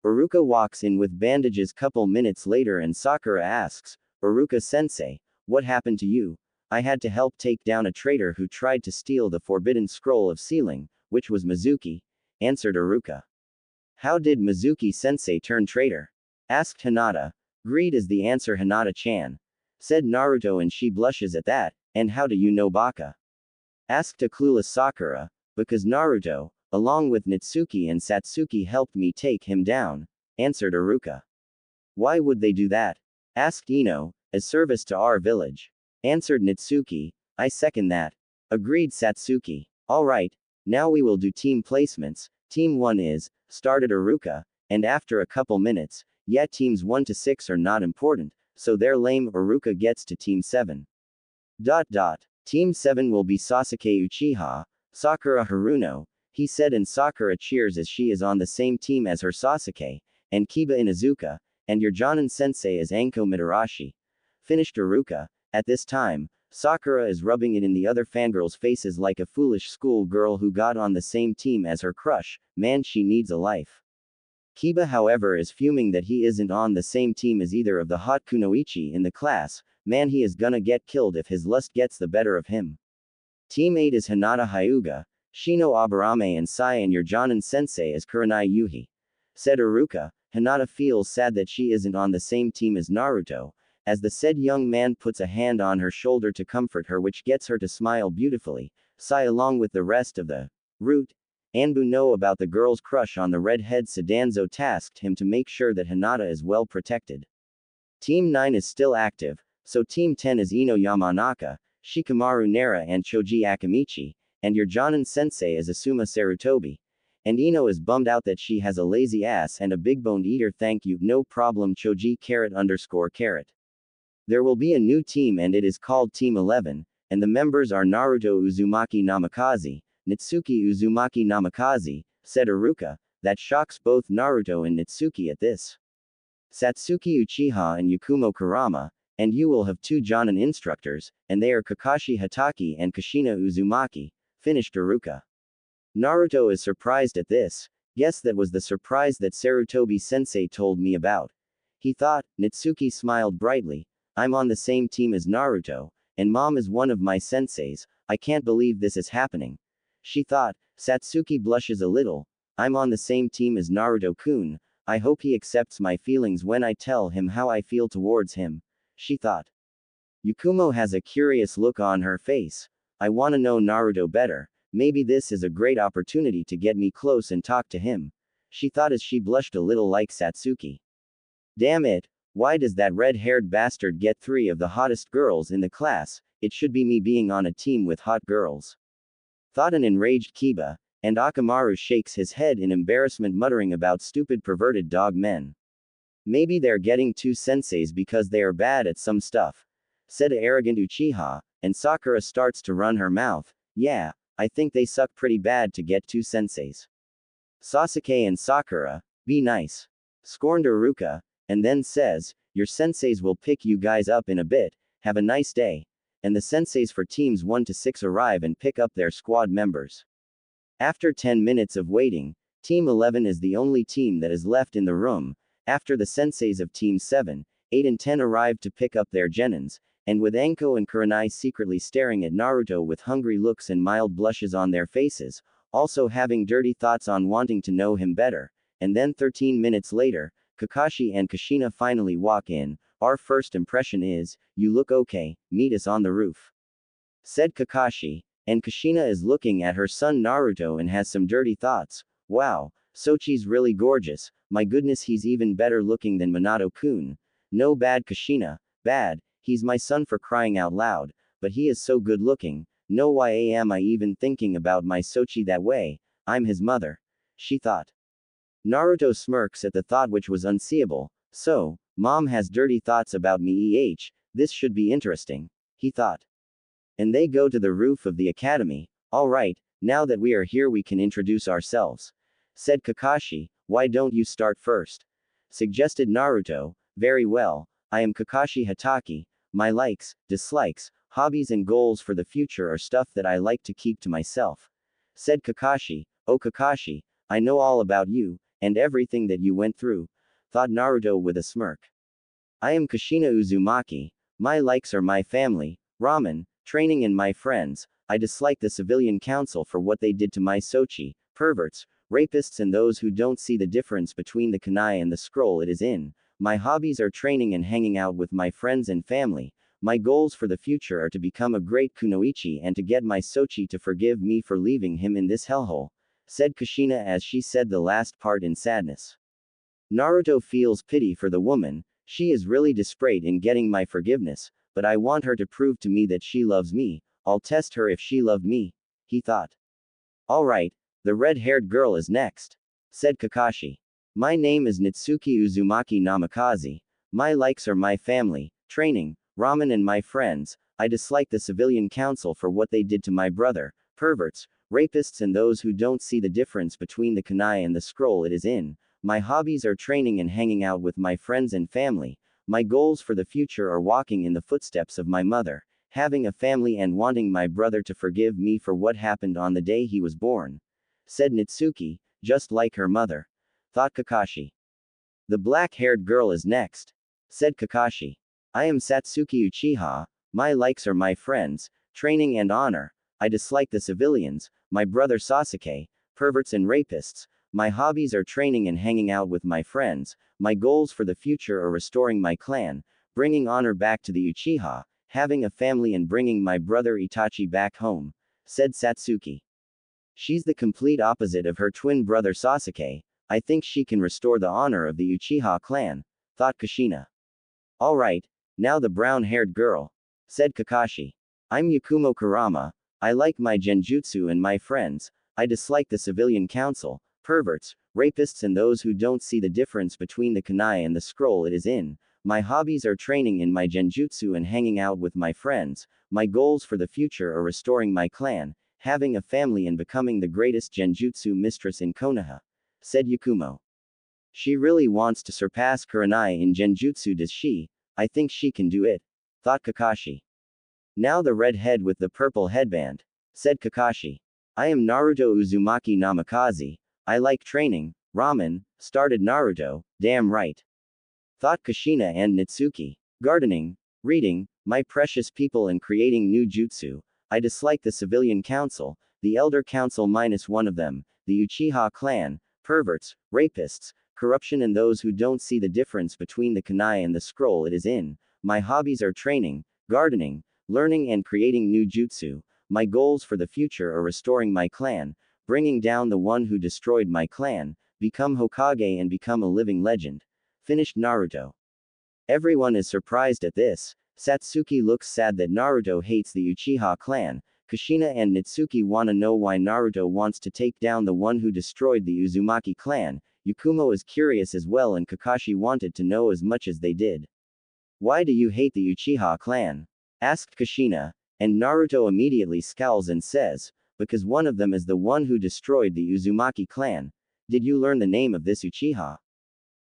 Iruka walks in with bandages couple minutes later and Sakura asks, Iruka-sensei, what happened to you? I had to help take down a traitor who tried to steal the forbidden scroll of sealing, which was Mizuki, answered Iruka. How did Mizuki-sensei turn traitor? Asked Hinata. Greed is the answer Hinata-chan. Said Naruto and she blushes at that, and how do you know Baka? Asked a clueless Sakura. Because Naruto, along with Natsuki and Satsuki helped me take him down, answered Iruka. Why would they do that? Asked Ino, as service to our village. Answered Natsuki, I second that. Agreed Satsuki. Alright, now we will do team placements. Team 1 is, started Iruka, and after a couple minutes, yeah teams 1 to 6 are not important, so they're lame. Iruka gets to team 7. Team 7 will be Sasuke Uchiha, Sakura Haruno, he said and Sakura cheers as she is on the same team as her Sasuke, and Kiba Inuzuka, and your Jonin sensei is Anko Mitarashi. Finished Iruka. At this time, Sakura is rubbing it in the other fangirls' faces like a foolish school girl who got on the same team as her crush. Man, she needs a life. Kiba however is fuming that he isn't on the same team as either of the hot kunoichi in the class. Man, he is gonna get killed if his lust gets the better of him. Team 8 is Hinata Hyuga, Shino Aburame and Sai and your Jonin sensei is Kurenai Yuhi. Said Iruka. Hinata feels sad that she isn't on the same team as Naruto, as the said young man puts a hand on her shoulder to comfort her which gets her to smile beautifully. Sai along with the rest of the root Anbu know about the girl's crush on the redhead Sadanzo tasked him to make sure that Hinata is well protected. Team 9 is still active, so Team 10 is Ino Yamanaka, Shikamaru Nara and Choji Akamichi, and your Jonin sensei is Asuma Sarutobi. And Ino is bummed out that she has a lazy ass and a big boned eater. Thank you, no problem Choji _. There will be a new team and it is called Team 11, and the members are Naruto Uzumaki Namikaze, Natsuki Uzumaki Namikaze, said Iruka. That shocks both Naruto and Natsuki at this. Satsuki Uchiha and Yakumo Kurama, and you will have 2 Jonin instructors, and they are Kakashi Hatake and Kushina Uzumaki, finished Iruka. Naruto is surprised at this. Guess that was the surprise that Sarutobi sensei told me about. He thought. Natsuki smiled brightly. I'm on the same team as Naruto, and mom is one of my senseis. I can't believe this is happening. She thought. Satsuki blushes a little. I'm on the same team as Naruto-kun. I hope he accepts my feelings when I tell him how I feel towards him. She thought. Yakumo has a curious look on her face. I wanna know Naruto better. Maybe this is a great opportunity to get me close and talk to him. She thought as she blushed a little like Satsuki. Damn it, why does that red-haired bastard get 3 of the hottest girls in the class? It should be me being on a team with hot girls. Thought an enraged Kiba, and Akamaru shakes his head in embarrassment muttering about stupid perverted dog men. Maybe they're getting 2 senseis because they are bad at some stuff. Said a arrogant Uchiha, and Sakura starts to run her mouth. Yeah, I think they suck pretty bad to get 2 senseis. Sasuke and Sakura, be nice. Scorned Iruka, and then says, your senseis will pick you guys up in a bit, have a nice day. And the senseis for teams 1 to 6 arrive and pick up their squad members. After 10 minutes of waiting, Team 11 is the only team that is left in the room. After the senseis of Team 7, 8 and 10 arrive to pick up their genins, and with Anko and Kurenai secretly staring at Naruto with hungry looks and mild blushes on their faces, also having dirty thoughts on wanting to know him better, and then 13 minutes later, Kakashi and Kushina finally walk in. Our first impression is, you look okay, meet us on the roof. Said Kakashi, and Kushina is looking at her son Naruto and has some dirty thoughts. Wow, Sochi's really gorgeous, my goodness he's even better looking than Minato-kun. No bad Kushina, bad, he's my son for crying out loud, but he is so good looking, no why am I even thinking about my Sochi that way, I'm his mother. She thought. Naruto smirks at the thought which was unseeable, so, mom has dirty thoughts about me this should be interesting, he thought. And they go to the roof of the academy. Alright, now that we are here we can introduce ourselves, said Kakashi. Why don't you start first? Suggested Naruto. Very well, I am Kakashi Hatake. My likes, dislikes, hobbies and goals for the future are stuff that I like to keep to myself, said Kakashi. Oh Kakashi, I know all about you, and everything that you went through, thought Naruto with a smirk. I am Kushina Uzumaki. My likes are my family, ramen, training and my friends. I dislike the civilian council for what they did to my Sochi, perverts, rapists and those who don't see the difference between the kunai and the scroll it is in. My hobbies are training and hanging out with my friends and family. My goals for the future are to become a great kunoichi and to get my Sochi to forgive me for leaving him in this hellhole, said Kushina as she said the last part in sadness. Naruto feels pity for the woman. She is really desperate in getting my forgiveness, but I want her to prove to me that she loves me. I'll test her if she loved me, he thought. Alright, the red-haired girl is next, said Kakashi. My name is Natsuki Uzumaki Namikaze. My likes are my family, training, ramen and my friends. I dislike the civilian council for what they did to my brother, perverts, rapists and those who don't see the difference between the kunai and the scroll it is in. My hobbies are training and hanging out with my friends and family. My goals for the future are walking in the footsteps of my mother, having a family and wanting my brother to forgive me for what happened on the day he was born, said Natsuki, just like her mother, thought Kakashi. The black-haired girl is next, said Kakashi. I am Satsuki Uchiha. My likes are my friends, training and honor. I dislike the civilians, my brother Sasuke, perverts and rapists. My hobbies are training and hanging out with my friends. My goals for the future are restoring my clan, bringing honor back to the Uchiha, having a family and bringing my brother Itachi back home, said Satsuki. She's the complete opposite of her twin brother Sasuke. I think she can restore the honor of the Uchiha clan, thought Kushina. Alright, now the brown-haired girl, said Kakashi. I'm Yakumo Kurama. I like my genjutsu and my friends. I dislike the civilian council, perverts, rapists and those who don't see the difference between the kunai and the scroll it is in. My hobbies are training in my genjutsu and hanging out with my friends. My goals for the future are restoring my clan, having a family and becoming the greatest genjutsu mistress in Konoha, said Yakumo. She really wants to surpass Kurenai in genjutsu, does she? I think she can do it, thought Kakashi. Now the redhead with the purple headband, said Kakashi. I am Naruto Uzumaki Namikaze. I like training, ramen, started Naruto, damn right, thought Kushina and Natsuki. Gardening, reading, my precious people and creating new jutsu. I dislike the civilian council, the elder council minus one of them, the Uchiha clan, perverts, rapists, corruption and those who don't see the difference between the kunai and the scroll it is in. My hobbies are training, gardening, learning and creating new jutsu. My goals for the future are restoring my clan, bringing down the one who destroyed my clan, become Hokage and become a living legend, finished Naruto. Everyone is surprised at this. Satsuki looks sad that Naruto hates the Uchiha clan. Kushina and Natsuki wanna know why Naruto wants to take down the one who destroyed the Uzumaki clan. Yakumo is curious as well and Kakashi wanted to know as much as they did. Why do you hate the Uchiha clan? Asked Kushina, and Naruto immediately scowls and says, because one of them is the one who destroyed the Uzumaki clan. Did you learn the name of this Uchiha?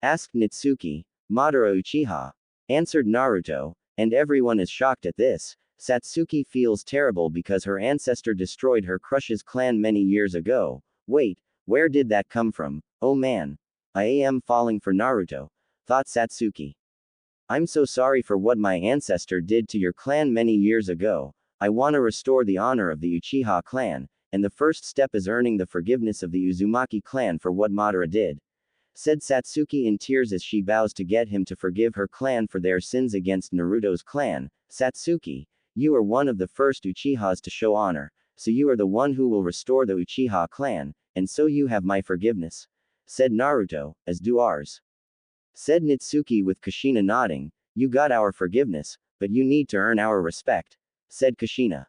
Asked Natsuki. Madara Uchiha, answered Naruto, and everyone is shocked at this. Satsuki feels terrible because her ancestor destroyed her crush's clan many years ago. Wait, where did that come from? Oh man. I am falling for Naruto, thought Satsuki. I'm so sorry for what my ancestor did to your clan many years ago. I want to restore the honor of the Uchiha clan, and the first step is earning the forgiveness of the Uzumaki clan for what Madara did, said Satsuki in tears as she bows to get him to forgive her clan for their sins against Naruto's clan. Satsuki, you are one of the first Uchihas to show honor, so you are the one who will restore the Uchiha clan, and so you have my forgiveness, said Naruto, as do ours. Said Nitsuki with Kushina nodding, you got our forgiveness, but you need to earn our respect, said Kushina.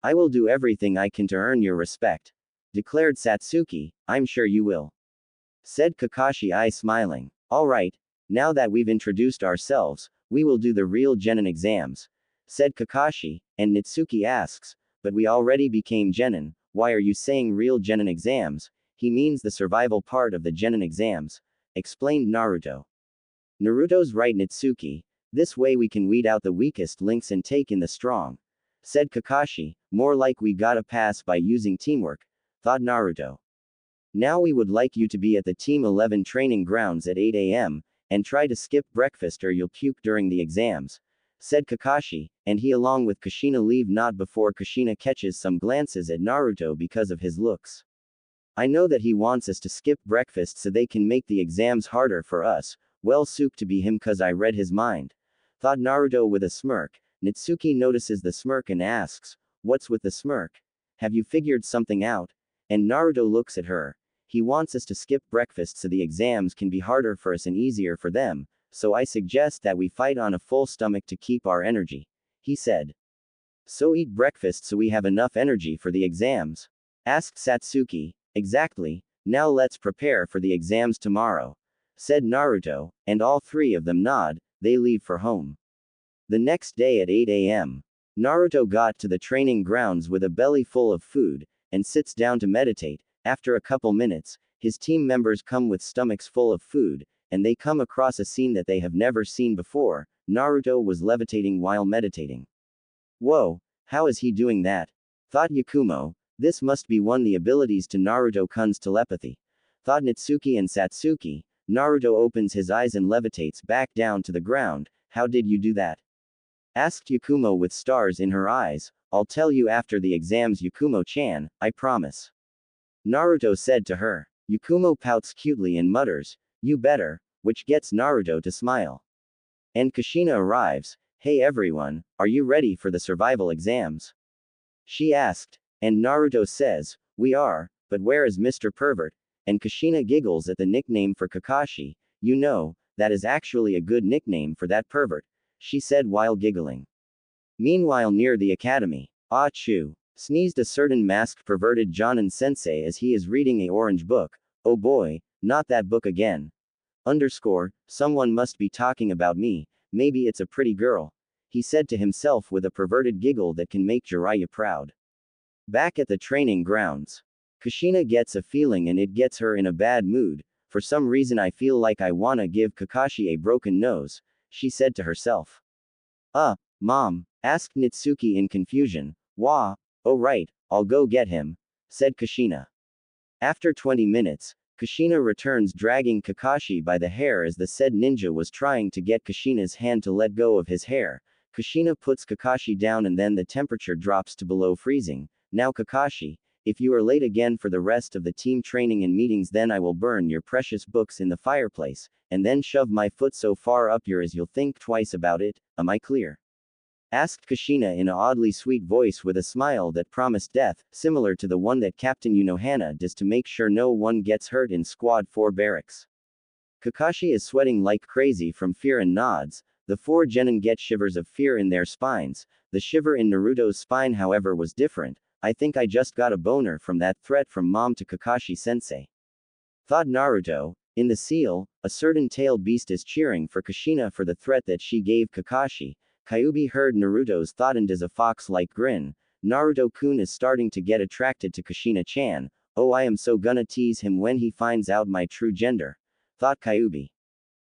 I will do everything I can to earn your respect, declared Satsuki, I'm sure you will. Said Kakashi smiling. Alright, now that we've introduced ourselves, we will do the real Genin exams, said Kakashi, and Nitsuki asks, but we already became Genin, why are you saying real Genin exams? He means the survival part of the Genin exams, explained Naruto. Naruto's right, Nitsuki, this way we can weed out the weakest links and take in the strong, said Kakashi, more like we gotta pass by using teamwork, thought Naruto. Now we would like you to be at the Team 11 training grounds at 8 a.m., and try to skip breakfast or you'll puke during the exams, said Kakashi, and he along with Kushina leave not before Kushina catches some glances at Naruto because of his looks. I know that he wants us to skip breakfast so they can make the exams harder for us, well sook to be him cause I read his mind, thought Naruto with a smirk. Nitsuki notices the smirk and asks, what's with the smirk? Have you figured something out? And Naruto looks at her. He wants us to skip breakfast so the exams can be harder for us and easier for them, so I suggest that we fight on a full stomach to keep our energy, he said. So eat breakfast so we have enough energy for the exams? Asked Satsuki. Exactly, now let's prepare for the exams tomorrow, said Naruto, and all three of them nod, they leave for home. The next day at 8 a.m., Naruto got to the training grounds with a belly full of food, and sits down to meditate. After a couple minutes, his team members come with stomachs full of food, and they come across a scene that they have never seen before. Naruto was levitating while meditating. Whoa, how is he doing that? Thought Yakumo, this must be one of the abilities to Naruto-kun's telepathy. Thought Nitsuki and Satsuki. Naruto opens his eyes and levitates back down to the ground. How did you do that? Asked Yakumo with stars in her eyes. I'll tell you after the exams, Yakumo-chan, I promise. Naruto said to her. Yakumo pouts cutely and mutters, you better, which gets Naruto to smile. And Kushina arrives. Hey everyone, are you ready for the survival exams? She asked. And Naruto says, we are, but where is Mr. Pervert? And Kushina giggles at the nickname for Kakashi. You know, that is actually a good nickname for that pervert, she said while giggling. Meanwhile near the academy, Chu sneezed a certain masked perverted Jonin sensei as he is reading a orange book. Oh boy, not that book again. Someone must be talking about me, maybe it's a pretty girl, he said to himself with a perverted giggle that can make Jiraiya proud. Back at the training grounds, Kushina gets a feeling and it gets her in a bad mood. For some reason I feel like I wanna give Kakashi a broken nose, she said to herself. Mom, asked Nitsuki in confusion. Wah, oh right, I'll go get him, said Kushina. After 20 minutes, Kushina returns dragging Kakashi by the hair as the said ninja was trying to get Kushina's hand to let go of his hair. Kushina puts Kakashi down and then the temperature drops to below freezing. Now Kakashi, if you are late again for the rest of the team training and meetings then I will burn your precious books in the fireplace, and then shove my foot so far up your as you'll think twice about it, am I clear? Asked Kushina in an oddly sweet voice with a smile that promised death, similar to the one that Captain Unohana does to make sure no one gets hurt in Squad 4 barracks. Kakashi is sweating like crazy from fear and nods. The four genin get shivers of fear in their spines. The shiver in Naruto's spine however was different. I think I just got a boner from that threat from mom to Kakashi sensei. Thought Naruto. In the seal, a certain tailed beast is cheering for Kushina for the threat that she gave Kakashi. Kyuubi heard Naruto's thought and does a fox-like grin. Naruto-kun is starting to get attracted to Kushina-chan. Oh, I am so gonna tease him when he finds out my true gender, thought Kyuubi.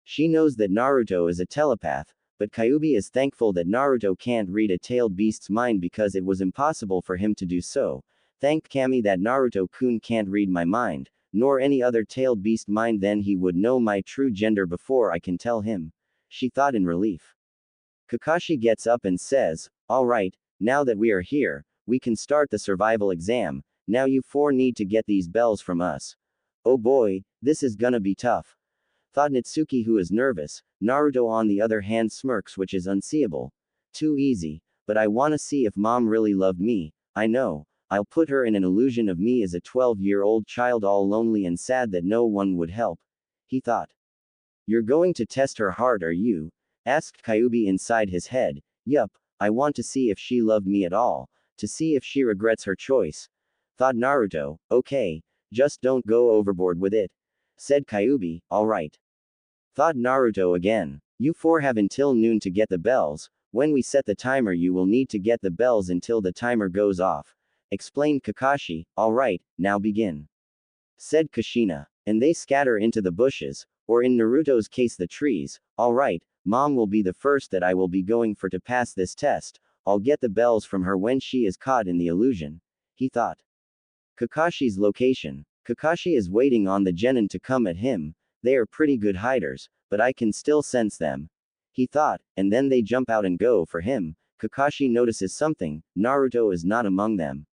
She knows that Naruto is a telepath, but Kyuubi is thankful that Naruto can't read a tailed beast's mind because it was impossible for him to do so. Thank Kami that Naruto-kun can't read my mind, nor any other tailed beast mind, then he would know my true gender before I can tell him, she thought in relief. Kakashi gets up and says, alright, now that we are here, we can start the survival exam. Now you four need to get these bells from us. Oh boy, this is gonna be tough, thought Nitsuki who is nervous. Naruto on the other hand smirks which is unseeable. Too easy, but I wanna see if mom really loved me. I know, I'll put her in an illusion of me as a 12-year-old child all lonely and sad that no one would help. He thought. You're going to test her heart, are you? Asked Kyubi inside his head. Yup, I want to see if she loved me at all, to see if she regrets her choice. Thought Naruto. Okay, just don't go overboard with it. Said Kyubi. Alright. Thought Naruto again. You four have until noon to get the bells. When we set the timer, you will need to get the bells until the timer goes off. Explained Kakashi. Alright, now begin. Said Kushina. And they scatter into the bushes, or in Naruto's case the trees. Alright, mom will be the first that I will be going for to pass this test. I'll get the bells from her when she is caught in the illusion. He thought. Kakashi's location. Kakashi is waiting on the genin to come at him. They are pretty good hiders, but I can still sense them. He thought, and then they jump out and go for him. Kakashi notices something. Naruto is not among them.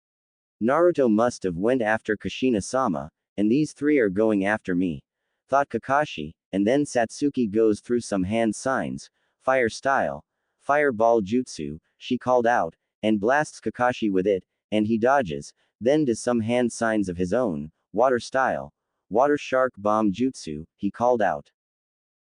Naruto must have went after Kushina-sama, and these three are going after me. Thought Kakashi, and then Satsuki goes through some hand signs. Fire style. Fireball jutsu, she called out, and blasts Kakashi with it, and he dodges, then does some hand signs of his own. Water style. Water shark bomb jutsu, he called out.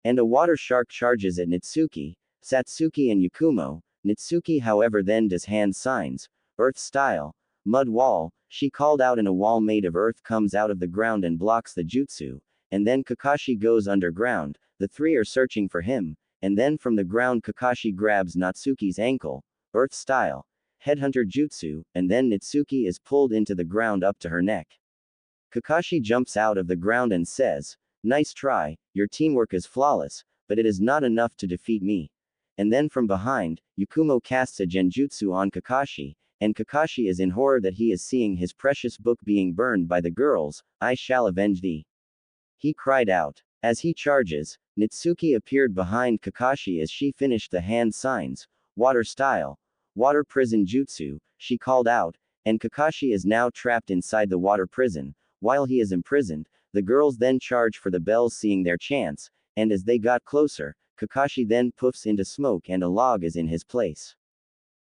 And a water shark charges at Nitsuki, Satsuki and Yakumo. Nitsuki however then does hand signs. Earth style. Mud wall, she called out, and a wall made of earth comes out of the ground and blocks the jutsu. And then Kakashi goes underground. The three are searching for him, and then from the ground Kakashi grabs Natsuki's ankle. Earth style. Headhunter jutsu, and then Nitsuki is pulled into the ground up to her neck. Kakashi jumps out of the ground and says, "Nice try, your teamwork is flawless, but it is not enough to defeat me." And then from behind, Yakumo casts a genjutsu on Kakashi, and Kakashi is in horror that he is seeing his precious book being burned by the girls. "I shall avenge thee," he cried out. As he charges, Nitsuki appeared behind Kakashi as she finished the hand signs. Water style. Water prison jutsu, she called out, and Kakashi is now trapped inside the water prison. While he is imprisoned, the girls then charge for the bells, seeing their chance, and as they got closer, Kakashi then puffs into smoke and a log is in his place.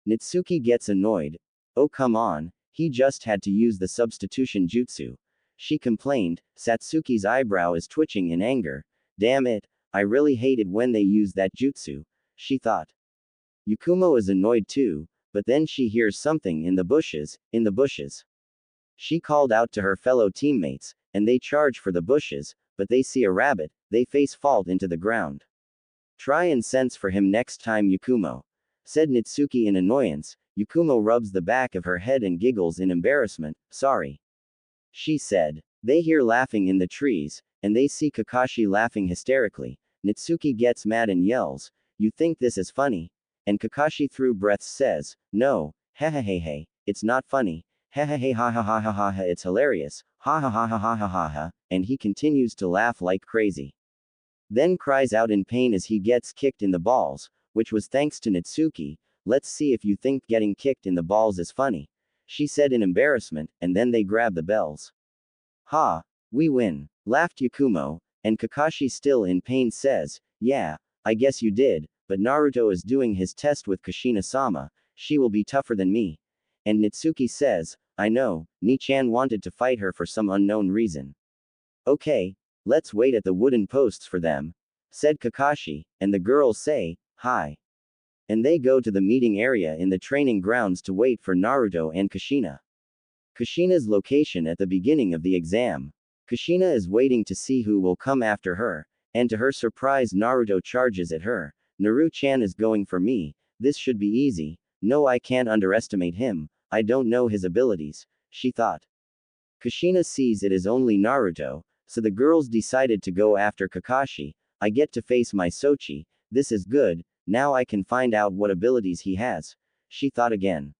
Nitsuki gets annoyed. Oh come on, he just had to use the substitution jutsu. She complained. Satsuki's eyebrow is twitching in anger. Damn it, I really hated when they used that jutsu, she thought. Yakumo is annoyed too, but then she hears something in the bushes. She called out to her fellow teammates, and they charge for the bushes, but they see a rabbit, they face fault into the ground. Try and sense for him next time, Yakumo, said Nitsuki in annoyance. Yakumo rubs the back of her head and giggles in embarrassment. Sorry, she said. They hear laughing in the trees, and they see Kakashi laughing hysterically. Nitsuki gets mad and yells, "You think this is funny?" And Kakashi through breaths says, "No, hehehehe, it's not funny. Hehehe ha ha ha ha ha ha, it's hilarious. Ha ha ha ha ha ha ha ha," and he continues to laugh like crazy. Then cries out in pain as he gets kicked in the balls, which was thanks to Nitsuki. "Let's see if you think getting kicked in the balls is funny," she said in embarrassment, and then they grab the bells. "Ha, we win," laughed Yakumo, and Kakashi still in pain says, "Yeah, I guess you did, but Naruto is doing his test with Kushina-sama, she will be tougher than me." And Nitsuki says, "I know, Ni-chan wanted to fight her for some unknown reason." "Okay, let's wait at the wooden posts for them," said Kakashi, and the girls say, "Hi." And they go to the meeting area in the training grounds to wait for Naruto and Kushina. Kushina's location at the beginning of the exam. Kushina is waiting to see who will come after her, and to her surprise Naruto charges at her. "Naru-chan is going for me, this should be easy. No, I can't underestimate him, I don't know his abilities," she thought. Kushina sees it is only Naruto, so the girls decided to go after Kakashi. "I get to face my Sochi, this is good, now I can find out what abilities he has," she thought again.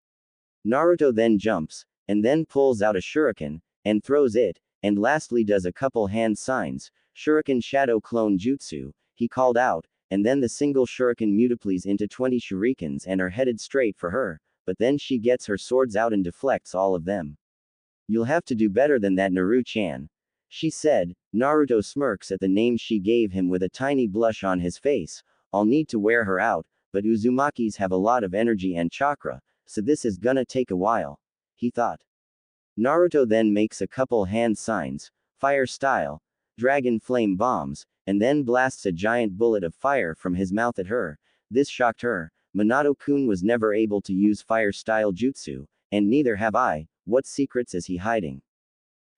Naruto then jumps, and then pulls out a shuriken, and throws it, and lastly does a couple hand signs. "Shuriken shadow clone jutsu," he called out, and then the single shuriken multiplies into 20 shurikens and are headed straight for her, but then she gets her swords out and deflects all of them. "You'll have to do better than that, Naru-chan," she said. Naruto smirks at the name she gave him with a tiny blush on his face. "I'll need to wear her out, but Uzumakis have a lot of energy and chakra, so this is gonna take a while," he thought. Naruto then makes a couple hand signs, fire style, dragon flame bombs, and then blasts a giant bullet of fire from his mouth at her. This shocked her. Minato-kun was never able to use fire style jutsu, and neither have I. What secrets is he hiding?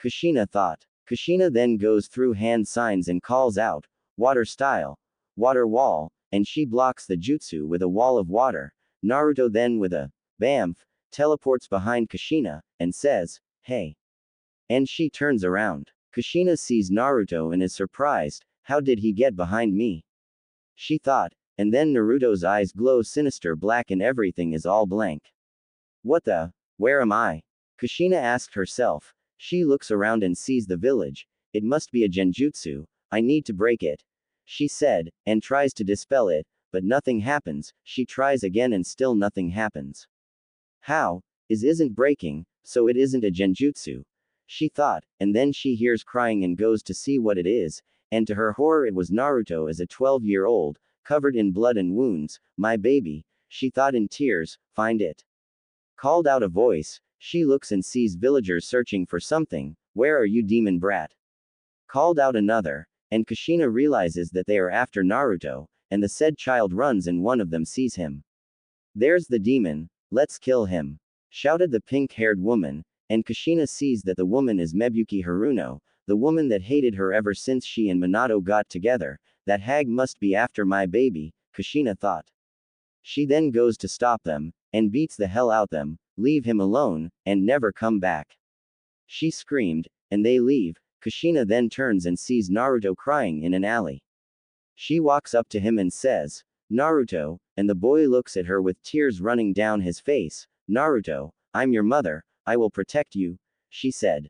Kushina thought. Kushina then goes through hand signs and calls out, water style, water wall, and she blocks the jutsu with a wall of water. Naruto then with a bamf, teleports behind Kushina, and says, hey. And she turns around. Kushina sees Naruto and is surprised, how did he get behind me? She thought, and then Naruto's eyes glow sinister black and everything is all blank. What the? Where am I? Kushina asked herself. She looks around and sees the village. It must be a genjutsu. I need to break it. She said, and tries to dispel it, but nothing happens. She tries again and still nothing happens. How? Isn't breaking, so it isn't a genjutsu. She thought, and then she hears crying and goes to see what it is, and to her horror it was Naruto as a 12-year-old, covered in blood and wounds. My baby, she thought in tears, find it. Called out a voice, she looks and sees villagers searching for something. Where are you, demon brat? Called out another, and Kushina realizes that they are after Naruto, and the said child runs and one of them sees him. There's the demon, let's kill him, shouted the pink-haired woman, and Kushina sees that the woman is Mebuki Haruno, the woman that hated her ever since she and Minato got together. That hag must be after my baby, Kushina thought. She then goes to stop them, and beats the hell out them, leave him alone, and never come back. She screamed, and they leave. Kushina then turns and sees Naruto crying in an alley. She walks up to him and says, Naruto, and the boy looks at her with tears running down his face. Naruto, I'm your mother, I will protect you, she said.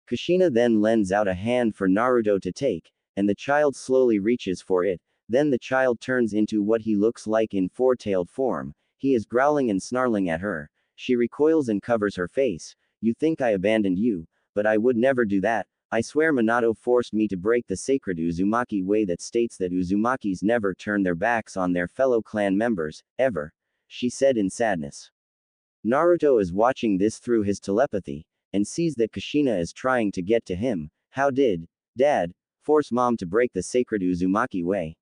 Kushina then lends out a hand for Naruto to take, and the child slowly reaches for it. Then the child turns into what he looks like in four-tailed form. He is growling and snarling at her. She recoils and covers her face. You think I abandoned you, but I would never do that. I swear Minato forced me to break the sacred Uzumaki way that states that Uzumakis never turn their backs on their fellow clan members, ever, she said in sadness. Naruto is watching this through his telepathy, and sees that Kushina is trying to get to him. How did Dad force Mom to break the sacred Uzumaki way?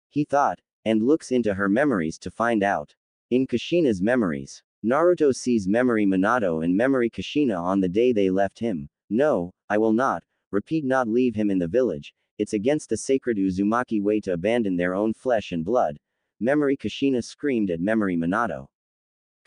He thought, and looks into her memories to find out. In Kushina's memories, Naruto sees memory Minato and memory Kushina on the day they left him. No, I will not, not leave him in the village. It's against the sacred Uzumaki way to abandon their own flesh and blood. Memory Kushina screamed at memory Minato.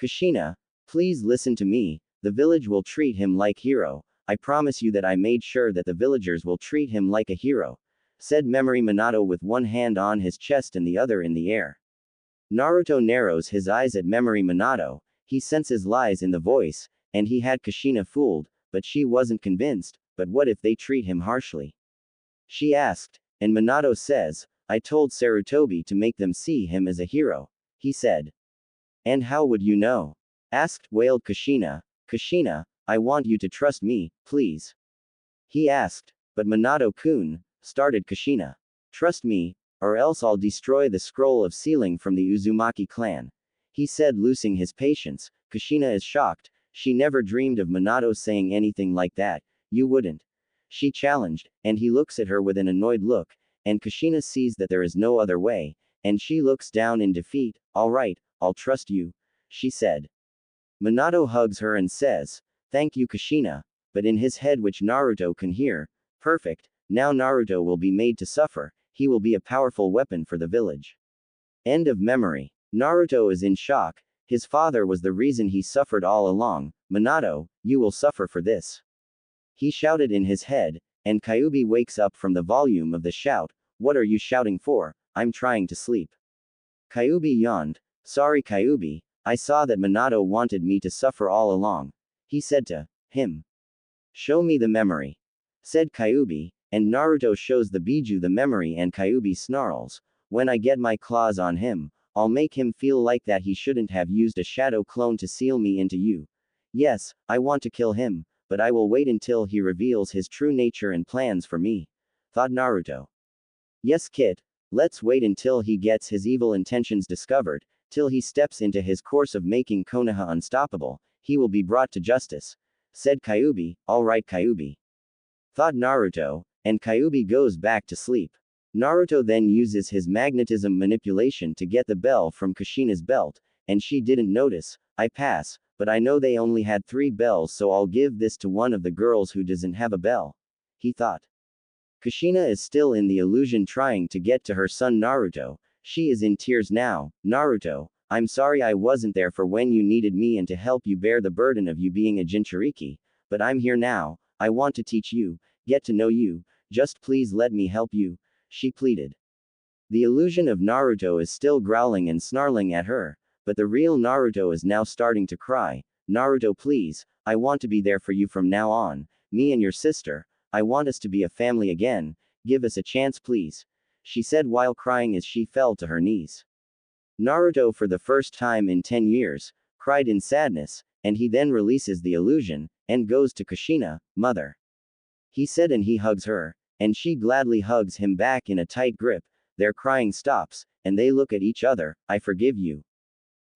Kushina, please listen to me. The village will treat him like hero. I promise you that I made sure that the villagers will treat him like a hero, said memory Minato with one hand on his chest and the other in the air. Naruto narrows his eyes at memory Minato. He senses lies in the voice, and he had Kushina fooled, but she wasn't convinced. But what if they treat him harshly? She asked, and Minato says, I told Sarutobi to make them see him as a hero, he said. And how would you know? Wailed Kushina. Kushina, I want you to trust me, please. He asked, but Minato-kun, started Kushina. Trust me, or else I'll destroy the scroll of sealing from the Uzumaki clan, he said, losing his patience. Kushina is shocked. She never dreamed of Minato saying anything like that. You wouldn't. She challenged, and he looks at her with an annoyed look, and Kushina sees that there is no other way, and she looks down in defeat. All right, I'll trust you, she said. Minato hugs her and says, thank you Kushina, but in his head which Naruto can hear, perfect, now Naruto will be made to suffer, he will be a powerful weapon for the village. End of memory. Naruto is in shock. His father was the reason he suffered all along. Minato, you will suffer for this, he shouted in his head, and Kyuubi wakes up from the volume of the shout. What are you shouting for? I'm trying to sleep. Kyuubi yawned. Sorry Kyuubi, I saw that Minato wanted me to suffer all along, he said to him. Show me the memory, said Kyuubi, and Naruto shows the Biju the memory and Kyuubi snarls. When I get my claws on him, I'll make him feel like that he shouldn't have used a shadow clone to seal me into you. Yes, I want to kill him, but I will wait until he reveals his true nature and plans for me, thought Naruto. Yes kid, let's wait until he gets his evil intentions discovered, till he steps into his course of making Konoha unstoppable, he will be brought to justice, said Kyuubi. Alright Kyuubi, thought Naruto, and Kyuubi goes back to sleep. Naruto then uses his magnetism manipulation to get the bell from Kushina's belt, and she didn't notice. I pass, but I know they only had 3 bells, so I'll give this to one of the girls who doesn't have a bell, he thought. Kushina is still in the illusion trying to get to her son Naruto. She is in tears now. Naruto, I'm sorry I wasn't there for when you needed me and to help you bear the burden of you being a Jinchuriki, but I'm here now. I want to teach you, get to know you, just please let me help you, she pleaded. The illusion of Naruto is still growling and snarling at her, but the real Naruto is now starting to cry. Naruto, please, I want to be there for you from now on, me and your sister. I want us to be a family again, give us a chance please, she said while crying as she fell to her knees. Naruto, for the first time in 10 years, cried in sadness, and he then releases the illusion, and goes to Kushina, mother, he said, and he hugs her, and she gladly hugs him back in a tight grip. Their crying stops, and they look at each other. I forgive you,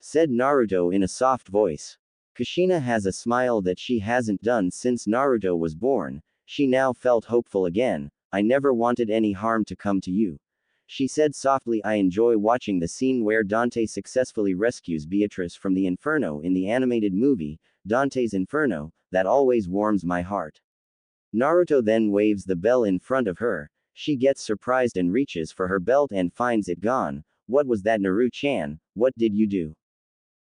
said Naruto in a soft voice. Kushina has a smile that she hasn't done since Naruto was born. She now felt hopeful again. I never wanted any harm to come to you, she said softly. I enjoy watching the scene where Dante successfully rescues Beatrice from the Inferno in the animated movie, Dante's Inferno, that always warms my heart. Naruto then waves the bell in front of her. She gets surprised and reaches for her belt and finds it gone. What was that, Naru-chan? What did you do?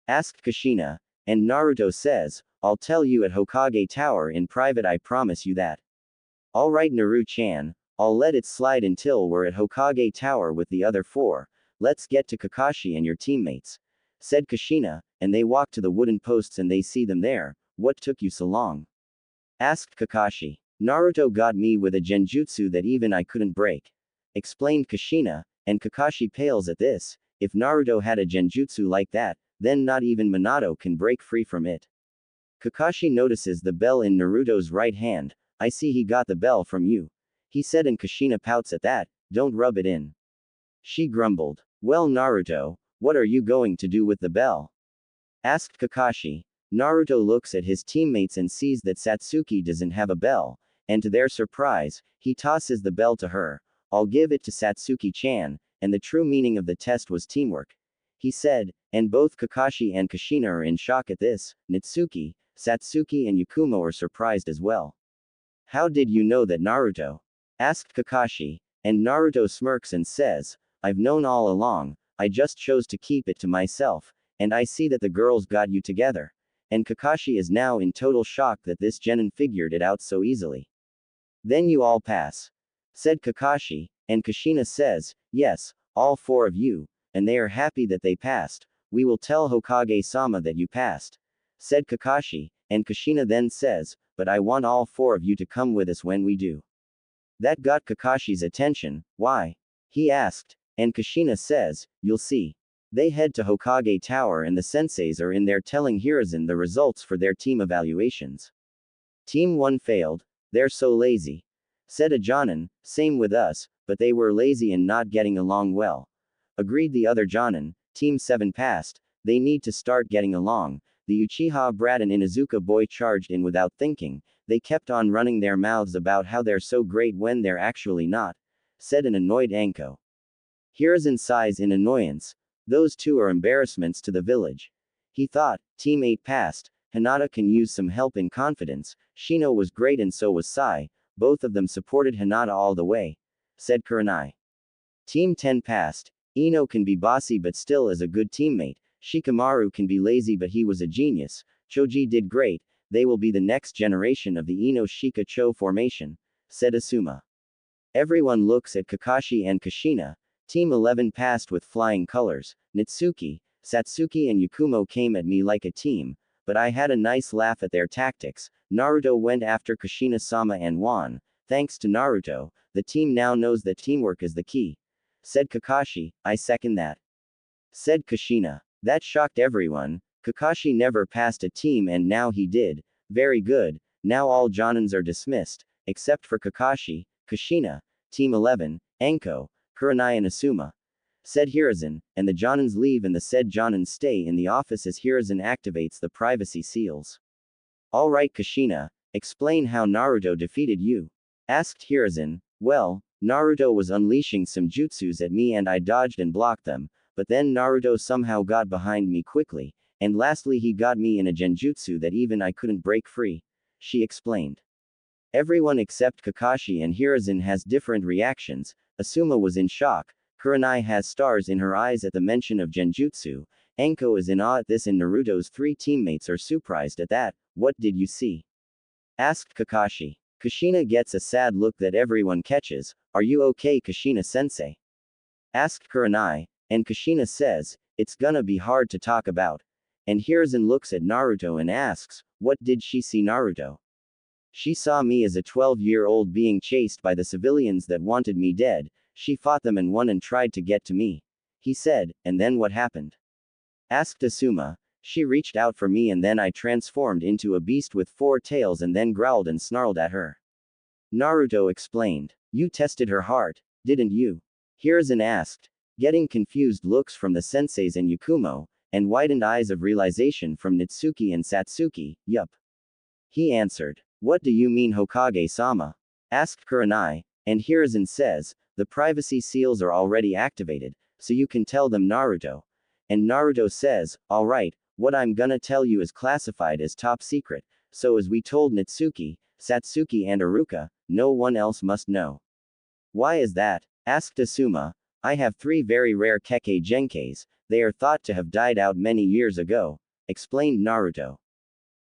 Asked Kushina, and Naruto says, I'll tell you at Hokage Tower in private, I promise you that. Alright Naru-chan, I'll let it slide until we're at Hokage Tower with the other 4. Let's get to Kakashi and your teammates, said Kushina, and they walk to the wooden posts and they see them there. What took you so long? Asked Kakashi. Naruto got me with a genjutsu that even I couldn't break, explained Kushina, and Kakashi pales at this. If Naruto had a genjutsu like that, then not even Minato can break free from it. Kakashi notices the bell in Naruto's right hand. I see he got the bell from you, he said, and Kushina pouts at that. Don't rub it in, she grumbled. Well Naruto, what are you going to do with the bell? Asked Kakashi. Naruto looks at his teammates and sees that Satsuki doesn't have a bell, and to their surprise, he tosses the bell to her. I'll give it to Satsuki-chan, and the true meaning of the test was teamwork, he said, and both Kakashi and Kushina are in shock at this. Natsuki, Satsuki and Yakumo are surprised as well. How did you know that, Naruto? Asked Kakashi, and Naruto smirks and says, I've known all along, I just chose to keep it to myself, and I see that the girls got you together. And Kakashi is now in total shock that this genin figured it out so easily. Then you all pass, said Kakashi, and Kushina says, yes, all 4 of you, and they are happy that they passed. We will tell Hokage-sama that you passed, said Kakashi, and Kushina then says, but I want all 4 of you to come with us when we do. That got Kakashi's attention. Why? He asked, and Kushina says, you'll see. They head to Hokage Tower and the senseis are in there telling Hiruzen the results for their team evaluations. Team 1 failed. They're so lazy, said a Jonin. Same with us, but they were lazy and not getting along well, agreed the other Jonin. Team 7 passed. They need to start getting along. The Uchiha brat and Inuzuka boy charged in without thinking. They kept on running their mouths about how they're so great when they're actually not, said an annoyed Anko. Hiruzen sighs in annoyance. Those 2 are embarrassments to the village, he thought. Team 8 passed. Hinata can use some help in confidence. Shino was great and so was Sai. Both of them supported Hinata all the way, said Kurenai. Team 10 passed. Ino can be bossy but still is a good teammate. Shikamaru can be lazy but he was a genius. Choji did great. They will be the next generation of the Ino Shika Cho formation, said Asuma. Everyone looks at Kakashi and Kushina. Team 11 passed with flying colors. Natsuki, Satsuki and Yakumo came at me like a team, but I had a nice laugh at their tactics. Naruto went after Kushina-sama and won. Thanks to Naruto, the team now knows that teamwork is the key, said Kakashi. I second that, said Kushina. That shocked everyone. Kakashi never passed a team and now he did. Very good. Now all Jonins are dismissed, except for Kakashi, Kushina, Team 11, Anko, Kurenai and Asuma, said Hiruzen, and the Jonins leave and the said Jonins stay in the office as Hiruzen activates the privacy seals. Alright Kushina, explain how Naruto defeated you. Asked Hiruzen. Well, Naruto was unleashing some jutsus at me and I dodged and blocked them, but then Naruto somehow got behind me quickly, and lastly he got me in a genjutsu that even I couldn't break free. She explained. Everyone except Kakashi and Hiruzen has different reactions. Asuma was in shock, Kurenai has stars in her eyes at the mention of genjutsu, Anko is in awe at this and Naruto's three teammates are surprised at that. What did you see? Asked Kakashi. Kushina gets a sad look that everyone catches. Are you okay Kushina-sensei? Asked Kurenai, and Kushina says, it's gonna be hard to talk about. And Hiruzen looks at Naruto and asks, what did she see Naruto? She saw me as a 12-year-old being chased by the civilians that wanted me dead, she fought them and won and tried to get to me. He said, and then what happened? Asked Asuma. She reached out for me and then I transformed into a beast with 4 tails and then growled and snarled at her. Naruto explained. You tested her heart, didn't you? Hiruzen asked, getting confused looks from the senseis and Yakumo, and widened eyes of realization from Natsuki and Satsuki. Yup. He answered. What do you mean Hokage-sama? Asked Kurenai, and Hiruzen says, the privacy seals are already activated, so you can tell them Naruto. And Naruto says, alright, what I'm gonna tell you is classified as top secret, so as we told Natsuki, Satsuki and Iruka, no one else must know. Why is that? Asked Asuma. I have 3 very rare Kekkei Genkais, they are thought to have died out many years ago, explained Naruto.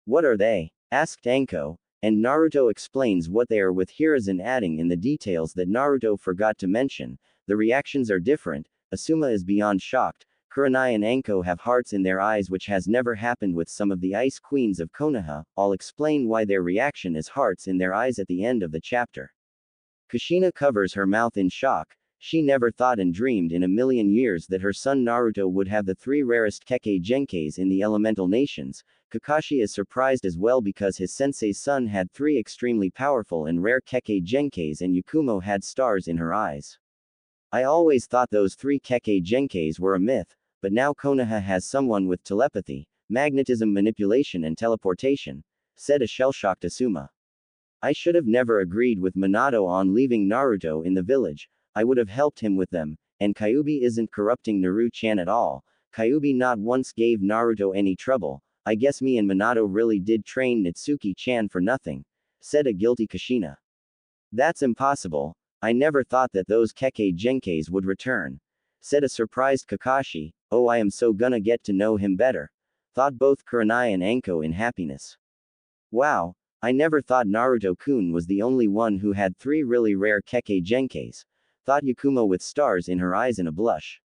What are they? Asked Anko, and Naruto explains what they are with Hiruzen adding in the details that Naruto forgot to mention. The reactions are different, Asuma is beyond shocked, Kurenai and Anko have hearts in their eyes which has never happened with some of the ice queens of Konoha. I'll explain why their reaction is hearts in their eyes at the end of the chapter. Kushina covers her mouth in shock, she never thought and dreamed in a million years that her son Naruto would have the 3 rarest Kekkei Genkais in the elemental nations. Kakashi is surprised as well because his sensei's son had 3 extremely powerful and rare Kekkei Genkais and Yakumo had stars in her eyes. I always thought those 3 Kekkei Genkais were a myth, but now Konoha has someone with telepathy, magnetism manipulation and teleportation, said a shell-shocked Asuma. I should have never agreed with Minato on leaving Naruto in the village, I would have helped him with them, and Kyuubi isn't corrupting Naru-chan at all, Kyuubi not once gave Naruto any trouble, I guess me and Minato really did train Natsuki-chan for nothing, said a guilty Kushina. That's impossible, I never thought that those Kekkei Genkais would return, said a surprised Kakashi. Oh, I am so gonna get to know him better, thought both Kurenai and Anko in happiness. Wow, I never thought Naruto-kun was the only one who had 3 really rare Kekkei Genkais, thought Yakumo with stars in her eyes in a blush.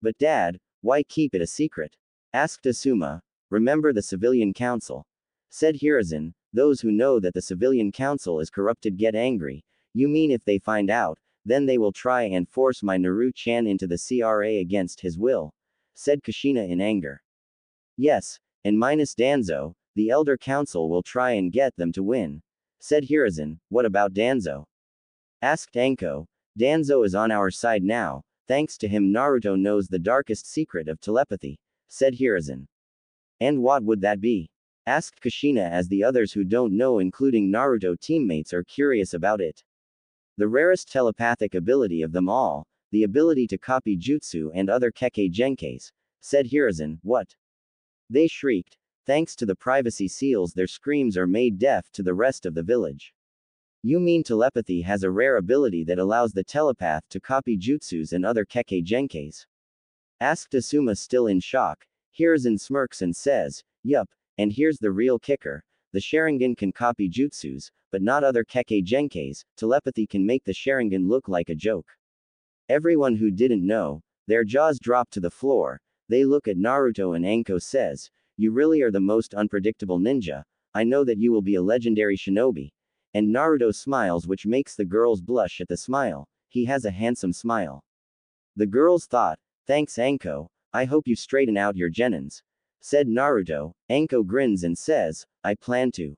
But Dad, why keep it a secret? Asked Asuma. Remember the civilian council? Said Hiruzen. Those who know that the civilian council is corrupted get angry. You mean if they find out, then they will try and force my Naru-chan into the CRA against his will, said Kushina in anger. Yes, and minus Danzo, the elder council will try and get them to win, said Hiruzen. What about Danzo? Asked Anko. Danzo is on our side now, thanks to him Naruto knows the darkest secret of telepathy, said Hiruzen. And what would that be? Asked Kushina as the others who don't know including Naruto teammates are curious about it. The rarest telepathic ability of them all, the ability to copy jutsu and other Kekkei Genkais, said Hiruzen. What? They shrieked. Thanks to the privacy seals their screams are made deaf to the rest of the village. You mean telepathy has a rare ability that allows the telepath to copy jutsus and other Kekkei Genkais? Asked Asuma still in shock. Hiruzen smirks and says, yup, and here's the real kicker. The Sharingan can copy jutsus, but not other Kekkei Genkais. Telepathy can make the Sharingan look like a joke. Everyone who didn't know, their jaws drop to the floor. They look at Naruto and Anko says, you really are the most unpredictable ninja. I know that you will be a legendary shinobi. And Naruto smiles which makes the girls blush at the smile. He has a handsome smile. The girls thought, thanks Anko, I hope you straighten out your genins, said Naruto. Anko grins and says, I plan to.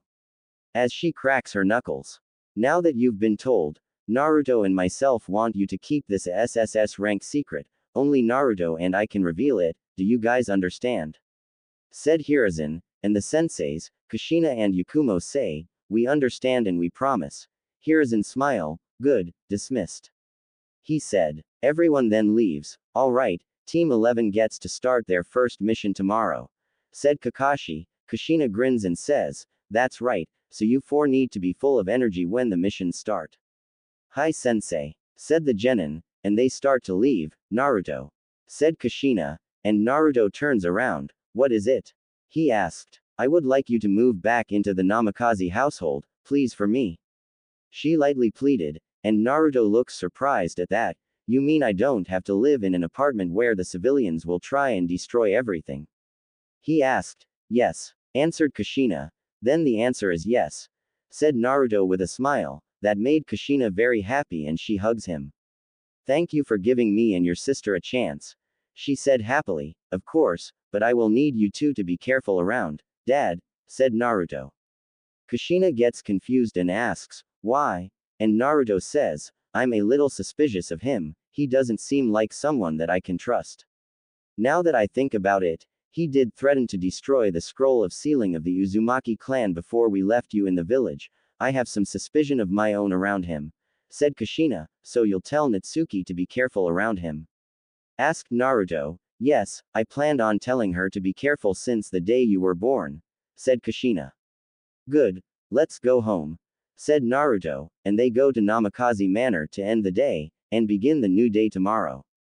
As she cracks her knuckles. Now that you've been told, Naruto and myself want you to keep this SSS rank secret, only Naruto and I can reveal it, do you guys understand? Said Hiruzen, and the senseis, Kushina and Yakumo say, "We understand and we promise." Hiruzen smile, "Good, dismissed," he said. Everyone then leaves. "Alright, Team 11 gets to start their first mission tomorrow," said Kakashi. Kushina grins and says, "That's right, so you four need to be full of energy when the missions start." "Hi sensei," said the genin, and they start to leave. "Naruto," said Kushina, and Naruto turns around. "What is it?" he asked. "I would like you to move back into the Namikaze household, please, for me," she lightly pleaded, and Naruto looks surprised at that. "You mean I don't have to live in an apartment where the civilians will try and destroy everything?" he asked. "Yes," answered Kushina. "Then the answer is yes," said Naruto with a smile. That made Kushina very happy and she hugs him. "Thank you for giving me and your sister a chance," she said happily. "Of course, but I will need you two to be careful around, Dad," said Naruto. Kushina gets confused and asks, "Why?" And Naruto says, "I'm a little suspicious of him, he doesn't seem like someone that I can trust. Now that I think about it, he did threaten to destroy the scroll of sealing of the Uzumaki clan before we left you in the village. I have some suspicion of my own around him," said Kushina, "so you'll tell Natsuki to be careful around him?" asked Naruto. "Yes, I planned on telling her to be careful since the day you were born," said Kushina. "Good, let's go home," said Naruto, and they go to Namikaze Manor to end the day, and begin the new day tomorrow.